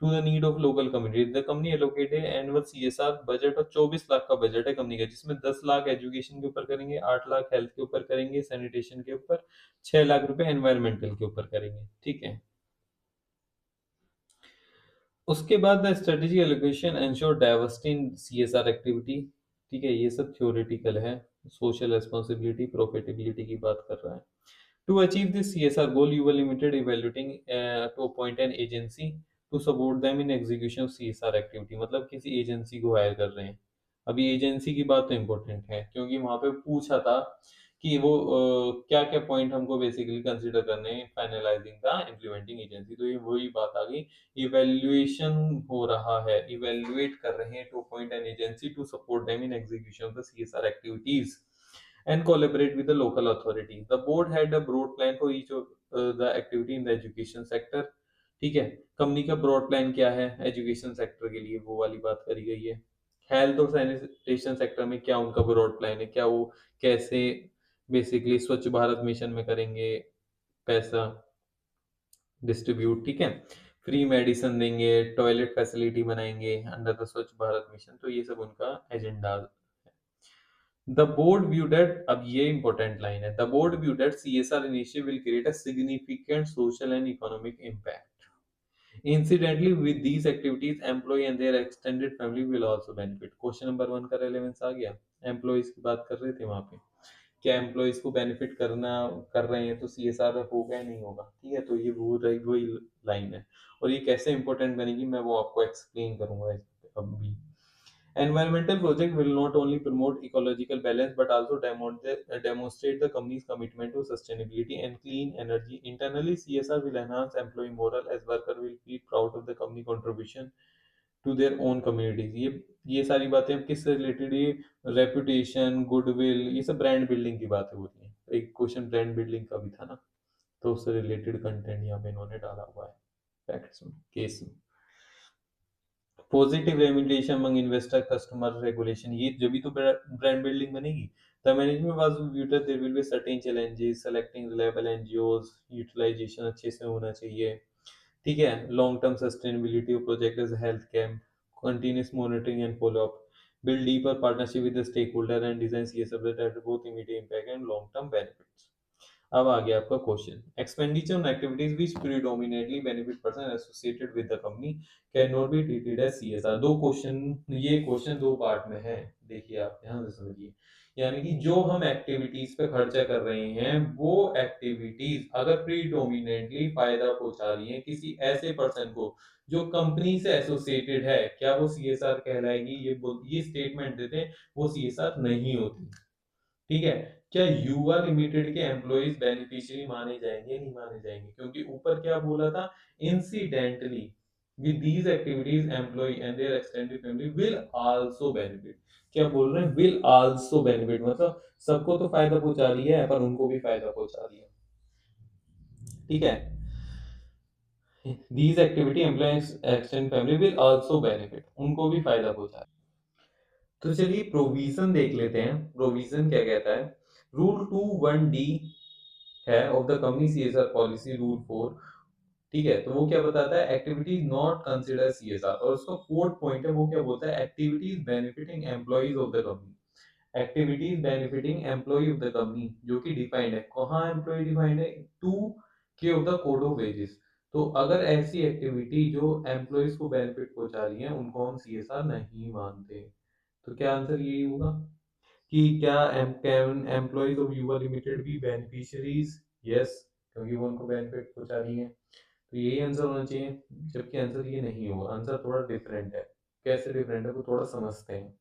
to the need of local communities. The company allocated annual CSR budget और 24 लाख का बजट है कंपनी का, जिसमें 10 लाख एजुकेशन के ऊपर करेंगे, 8 लाख हेल्थ के ऊपर करेंगे, सैनिटेशन के ऊपर, 6 लाख रुपए एनवायरमेंटल के ऊपर करेंगे, ठीक है। उसके बाद the strategy allocation ensure diversity in CSR activity, ठीक है, ये सब थ्योरेटिकल है। सोशल रिस्पॉन्सिबिलिटी, प्रॉफिटेबिलिटी की बात कर रहा है। To achieve this CSR goal, you were limited evaluating to appoint an agency to support them in execution of CSR activity। मतलब किसी एजेंसी को हायर कर रहे हैं। अभी एजेंसी की बात तो इम्पोर्टेंट है क्योंकि वहां पे पूछा था कि वो क्या क्या पॉइंट हमको बेसिकली कंसीडर करने हैं फाइनलाइजिंग द इम्प्लीमेंटिंग एजेंसी। तो ये वही बात आ गई, इवेल्युएशन हो रहा है, इवेल्युएट कर रहे हैं to appoint an agency to support them in execution of the CSR activities and collaborate with the local authority. The board had a broad plan for each of the activity in the education sector। ठीक है, कंपनी का ब्रॉड प्लान क्या है एजुकेशन सेक्टर के लिए, वो वाली बात करी गई है। हेल्थ और सैनिटेशन सेक्टर में क्या उनका ब्रॉड प्लान है, क्या वो कैसे बेसिकली स्वच्छ भारत मिशन में करेंगे पैसा डिस्ट्रीब्यूट, ठीक है, फ्री मेडिसिन देंगे, टॉयलेट फैसिलिटी बनाएंगे अंडर द स्वच्छ भारत मिशन। तो ये सब उनका agenda. The board viewed that, अब ये important line है, the board viewed that CSR initiative will create a significant social and economic impact. Incidentally, with these activities, employee and their extended family will also benefit. Question number 1 का relevance आ गया, employees की बात कर रहे थे वहाँ पे, क्या employees को benefit करना कर रहे हैं तो CSR होगा या नहीं होगा, ठीक है। तो ये वो वही लाइन है और ये कैसे important बनेगी मैं वो आपको explain करूंगा अभी। Environmental project will not only promote ecological balance but also demonstrate the company's commitment to sustainability and clean energy. Internally, CSR will enhance employee morale as worker will feel proud of the company contribution to their own communities। ये सारी बातें अब किससे रिलेटेड, ये रेपुटेशन, गुडविल, ये सब ब्रांड बिल्डिंग की बातें होती हैं। एक क्वेश्चन ब्रांड बिल्डिंग का भी था ना, तो उससे रिलेटेड कंटेंट यहाँ पे इन्होंने डाला हुआ है फैक्ट्स में, केस में। Positive remuneration among investor customer regulation, ये जब भी तो ब्रांड बिल्डिंग बनेगी। The management was viewed there will be certain challenges selecting reliable NGOs, utilisation अच्छे से होना चाहिए, ठीक है। Long term sustainability of project is health camp, continuous monitoring and follow up, build deeper partnership with the stakeholder and design CSR that have both immediate impact and long term benefits। अब आ गया आपका question, expenditure on activities which predominantly benefit person associated with the company can not be treated as CSR। दो क्वेश्चन, ये क्वेश्चन दो पार्ट में है, देखिए आप ध्यान से समझिए। यानी कि जो हम एक्टिविटीज पे खर्चा कर रहे हैं वो एक्टिविटीज अगर प्रीडोमिनेटली फायदा पहुंचा रही है किसी ऐसे पर्सन को जो कंपनी से एसोसिएटेड है, क्या वो CSR कहलाएगी? ये स्टेटमेंट देते वो CSR नहीं होती, ठीक है। क्या युवा लिमिटेड के एम्प्लॉइज बेनिफिशियरी माने जाएंगे? नहीं माने जाएंगे, क्योंकि ऊपर क्या बोला था, incidentally with these activities employee and their extended family will also benefit. क्या बोल रहे हैं? विल आल्सो बेनिफिट, मतलब सबको तो फायदा पहुंचा रही है पर उनको भी फायदा पहुंचा रही है, ठीक है। These activity employees extended family will also benefit, उनको भी फायदा पहुंचा रही है। तो चलिए प्रोविजन देख लेते हैं, प्रोविजन क्या कहता है। रूल 2(1)(d) है of the company CSR policy rule 4, ठीक है, तो वो क्या बताता है, एक्टिविटीज नॉट कंसिडर सीएसआर। और उसका फोर्थ पॉइंट है, वो क्या बोलता है, activities benefiting employees of the company. Activities benefiting employee of the company, जो कि डिफाइंड है, कहाँ एम्प्लॉय डिफाइंड है, 2 के of the code of wages. तो अगर ऐसी एक्टिविटी जो एम्प्लॉयज को बेनिफिट पहुंचा रही है, उनको हम सीएसआर नहीं मानते। तो क्या आंसर यही होगा कि क्या एम्प्लॉयज ऑफ युवा लिमिटेड भी बेनिफिशियरीज? यस, क्योंकि वो उनको बेनिफिट पहुंचा रही है, तो यही आंसर होना चाहिए। जबकि आंसर ये नहीं होगा, आंसर थोड़ा डिफरेंट है। कैसे डिफरेंट है वो थोड़ा समझते हैं।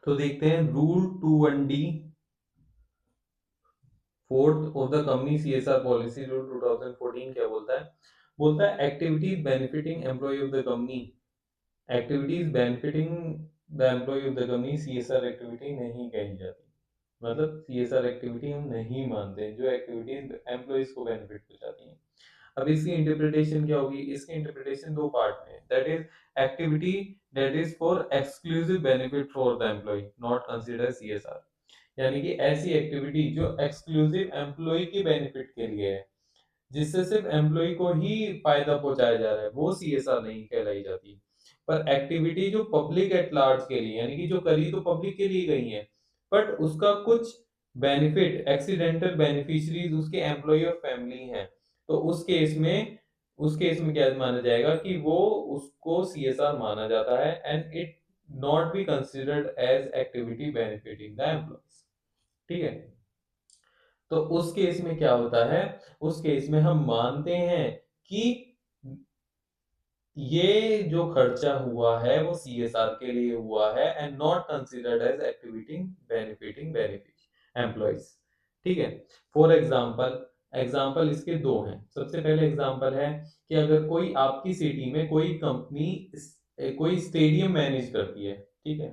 तो देखते हैं rule 2(1)(d), fourth of the company CSR policy rule 2014 क्या बोलता है? बोलता है activities benefiting employee of the company, activities benefiting the employee of the company CSR activity नहीं कही जाती। मतलब सीएसआर एक्टिविटी हम नहीं मानते जो एक्टिविटीज एम्प्लॉयज को बेनिफिट पहुंचाती हैं। अब इसकी इंटरप्रिटेशन क्या होगी? इसकी इंटरप्रिटेशन दो पार्ट में, that is activity that is for exclusive benefit for the employee not consider CSR. यानी कि ऐसी एक्टिविटी जो एक्सक्लूसिव एम्प्लॉय के बेनिफिट के लिए है, जिससे सिर्फ एम्प्लॉय को ही फायदा पहुंचाया जा रहा है, वो सीएसआर नहीं कहलाई जाती। पर एक्टिविटी जो पब्लिक एट लार्ज के लिए, यानी कि जो करी तो पब्लिक के लिए गई है, बट उसका कुछ बेनिफिट एक्सीडेंटल बेनिफिशियरीज उसके एम्प्लॉय और फैमिली हैं, तो उस केस में क्या माना जाएगा कि वो उसको सीएसआर माना जाता है, and it not be considered as activity benefiting the employees. ठीक है, तो उस केस में क्या होता है, उस केस में हम मानते हैं कि ये जो खर्चा हुआ है वो सीएसआर के लिए हुआ है, and not considered as activity benefiting benefit employees. ठीक है, फॉर एग्जांपल, एग्जांपल इसके दो हैं। सबसे पहले एग्जांपल है कि अगर कोई आपकी सिटी में कोई कंपनी कोई स्टेडियम मैनेज करती है, ठीक है,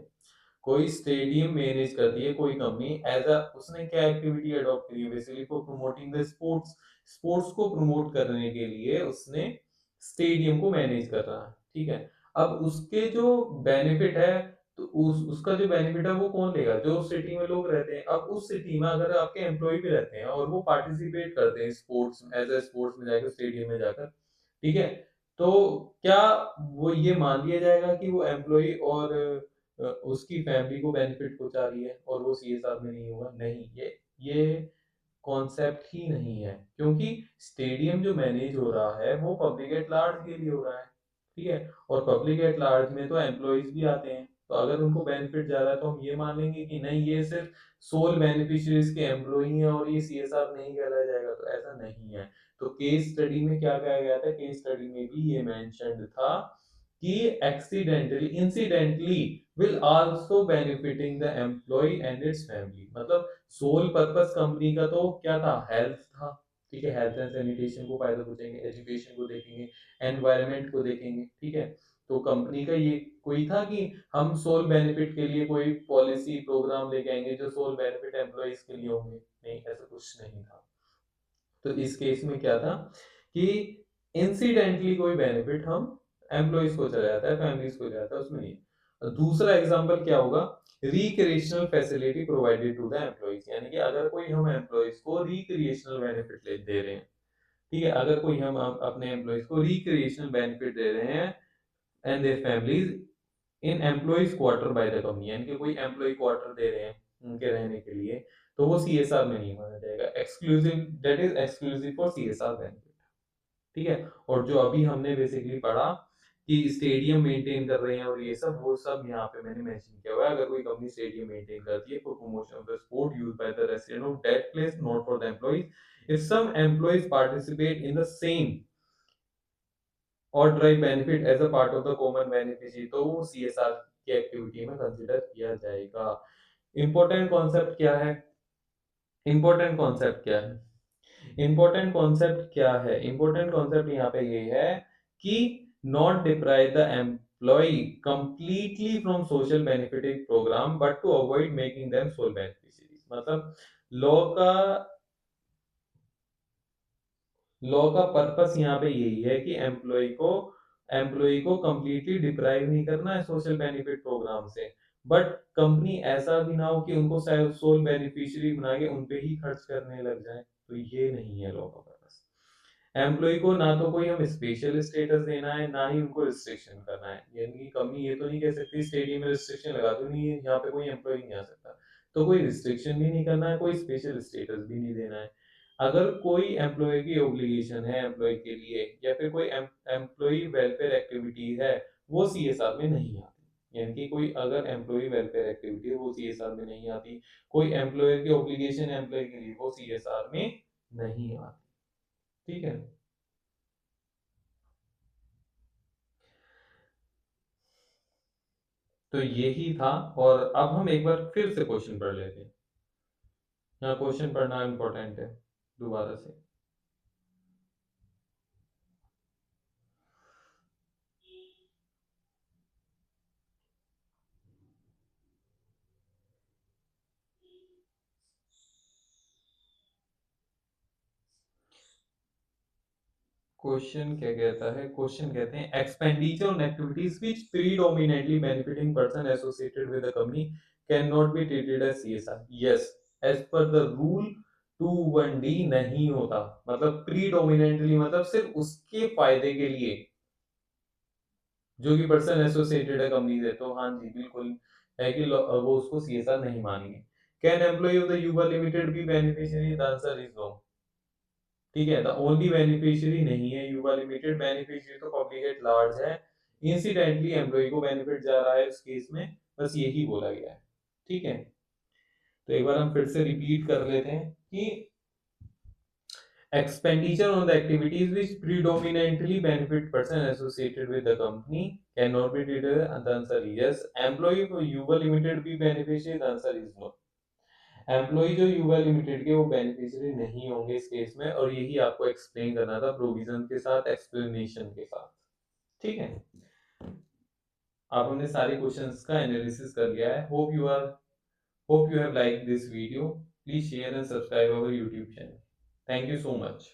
कोई स्टेडियम मैनेज करती है कोई कंपनी, एज अ उसने क्या एक्टिविटी अडॉप्ट करी है, basically for promoting the sports, sports को प्रमोट करने के लिए उसने स्टेडियम को मैनेज कर रहा है। ठीक है, अब उसके जो बेनिफिट है, तो उसका जो बेनिफिट है वो कौन लेगा? जो सिटी में लोग रहते हैं। अब उस सिटी में अगर आपके एम्प्लॉय भी रहते हैं और वो पार्टिसिपेट करते हैं स्पोर्ट्स, एज ए स्पोर्ट्स में जाकर, स्टेडियम में जाकर, ठीक है, तो क्या वो ये मान लिया जाएगा कि वो एम्प्लॉय और उसकी फैमिली को बेनिफिट पहुंचा रही है और वो सीएसआर में नहीं होगा? नहीं, ये कॉन्सेप्ट ही नहीं है, क्योंकि स्टेडियम जो मैनेज हो रहा है वो पब्लिक एट लार्ज के लिए हो रहा है। ठीक है, और पब्लिक एट लार्ज में तो एम्प्लॉयज भी आते हैं, तो अगर उनको बेनिफिट जा रहा है तो हम ये मान लेंगे कि नहीं, ये सिर्फ सोल बेनिफिशियरीज के एम्प्लॉय हैं और ये सीएसआर नहीं कहलाया जाएगा। तो ऐसा नहीं है। तो केस स्टडी में क्या कहा गया था? केस स्टडी में भी ये मेंशन्ड था कि accidentally incidentally will also benefiting the employee and its family। मतलब सोल पर्पस कंपनी का तो क्या था? हेल्थ था। ठीक है, हेल्थ एंड सैनिटेशन को फायदा पहुंचाएंगे, एजुकेशन को देखेंगे, एनवायरनमेंट को देखेंगे। ठीक है, तो कंपनी का ये कोई था कि हम सोल बेनिफिट के लिए कोई पॉलिसी प्रोग्राम लेके आएंगे जो सोल बेनिफिट एम्प्लॉइज के लिए होंगे? नहीं, ऐसा कुछ नहीं था। तो इस केस में क्या था कि इंसिडेंटली कोई बेनिफिट हम एम्प्लॉइज को चला जाता है, फैमिलीज को जाता है, उसमें नहीं। दूसरा एग्जांपल क्या होगा? Recreational facility provided to the employees, यानी कि अगर कोई हम एम्प्लॉइज को रिक्रिएशनल बेनिफिट दे रहे हैं, ठीक है, अगर कोई हम अपने एम्प्लॉइज को रिक्रिएशनल बेनिफिट दे रहे हैं and their families in employees quarter by the company, यानी कि कोई एम्प्लॉय क्वार्टर दे रहे हैं उनके रहने के लिए, तो वो सीएसआर में नहीं माना जाएगा। Exclusive, that is exclusive for CSR benefit. ठीक है, और जो अभी हमने बेसिकली पढ़ा कि स्टेडियम मेंटेन कर रहे हैं और ये सब, वो सब यहाँ पे मैंने मेंशन किया हुआ है। अगर कोई कंपनी स्टेडियम मेंटेन करती है for promotion of the sport used by the resident of that place, not for the employees, if some employees participate in the same और drive benefit as a part of the common beneficiary, तो वो सीएसआर की एक्टिविटी में कंसीडर किया जाएगा। इंपॉर्टेंट कॉन्सेप्ट क्या है? इंपॉर्टेंट कॉन्सेप्ट क्या है? इंपॉर्टेंट कॉन्सेप्ट क्या है? इंपॉर्टेंट कॉन्सेप्ट यहाँ पे ये है कि not deprive the employee completely from social benefiting program but to avoid making them sole beneficiaries. मतलब लॉ का पर्पस यहाँ पे यही है कि एम्प्लॉय को कंप्लीटली डिप्राइव नहीं करना है सोशल बेनिफिट प्रोग्राम से, बट कंपनी ऐसा भी ना हो कि उनको सोल बेनिफिशियरी बना के उनपे ही खर्च करने लग जाए। तो ये नहीं है लॉ का पर्पस। एम्प्लॉय को ना तो कोई हम स्पेशल स्टेटस देना है, ना ही उनको रिस्ट्रिक्शन करना है। यानी कि कंपनी ये तो नहीं कह सकती स्टेडियम में रिस्ट्रिक्शन लगा दो, नहीं यहाँ पे कोई एम्प्लॉय नहीं आ सकता, तो कोई रिस्ट्रिक्शन भी नहीं करना है, कोई स्पेशल स्टेटस भी नहीं देना है। अगर कोई एम्प्लॉय की ऑब्लिगेशन है एम्प्लॉय के लिए, या फिर कोई एम्प्लॉय वेलफेयर एक्टिविटी है, वो सीएसआर में नहीं आती। यानी कि कोई अगर एम्प्लॉय वेलफेयर एक्टिविटी है वो सीएसआर में नहीं आती, कोई एम्प्लॉयर की ऑब्लिगेशन एम्प्लॉय के लिए वो सीएसआर में नहीं आती। ठीक है, तो यही था। और अब हम एक बार फिर से क्वेश्चन पढ़ लेते हैं। यहाँ क्वेश्चन पढ़ना इंपॉर्टेंट है दोबारा से। क्वेश्चन क्या कहता है? क्वेश्चन कहते हैं expenditure on activities which predominantly benefiting person associated with the company can not be treated as CSR. Yes, as per the rule 21D नहीं होता। मतलब प्रीडोमिनेटली मतलब सिर्फ उसके फायदे के लिए जो कि पर्सन एसोसिएटेड है कंपनी से, तो हाँ जी बिल्कुल है कि वो उसको सीएसआर नहीं मानेंगे। Can employee of the Uber limited be beneficiary? The answer is no. ठीक है, द ओनली बेनिफिशियरी नहीं है युवा लिमिटेड, बेनिफिशियरी तो पब्लिक एट लार्ज है। इंसिडेंटली एम्प्लॉय को बेनिफिट जा रहा है इस केस में, बस यही बोला गया है। ठीक है, तो एक बार हम फिर से रिपीट कर लेते हैं कि expenditure on the activities which predominantly benefit person associated with the company cannot be treated, and the answer is yes. Employee को युवा लिमिटेड भी beneficiary? the answer is no. Employee जो युवा लिमिटेड के वो बेनिफिशियरी नहीं होंगे इस केस में, और यही आपको एक्सप्लेन करना था प्रोविजन के साथ, एक्सप्लेनेशन के साथ। ठीक है, अब हमने सारे क्वेश्चंस का एनालिसिस कर लिया है। Hope you have like this video. Please share and subscribe our YouTube channel. Thank you so much.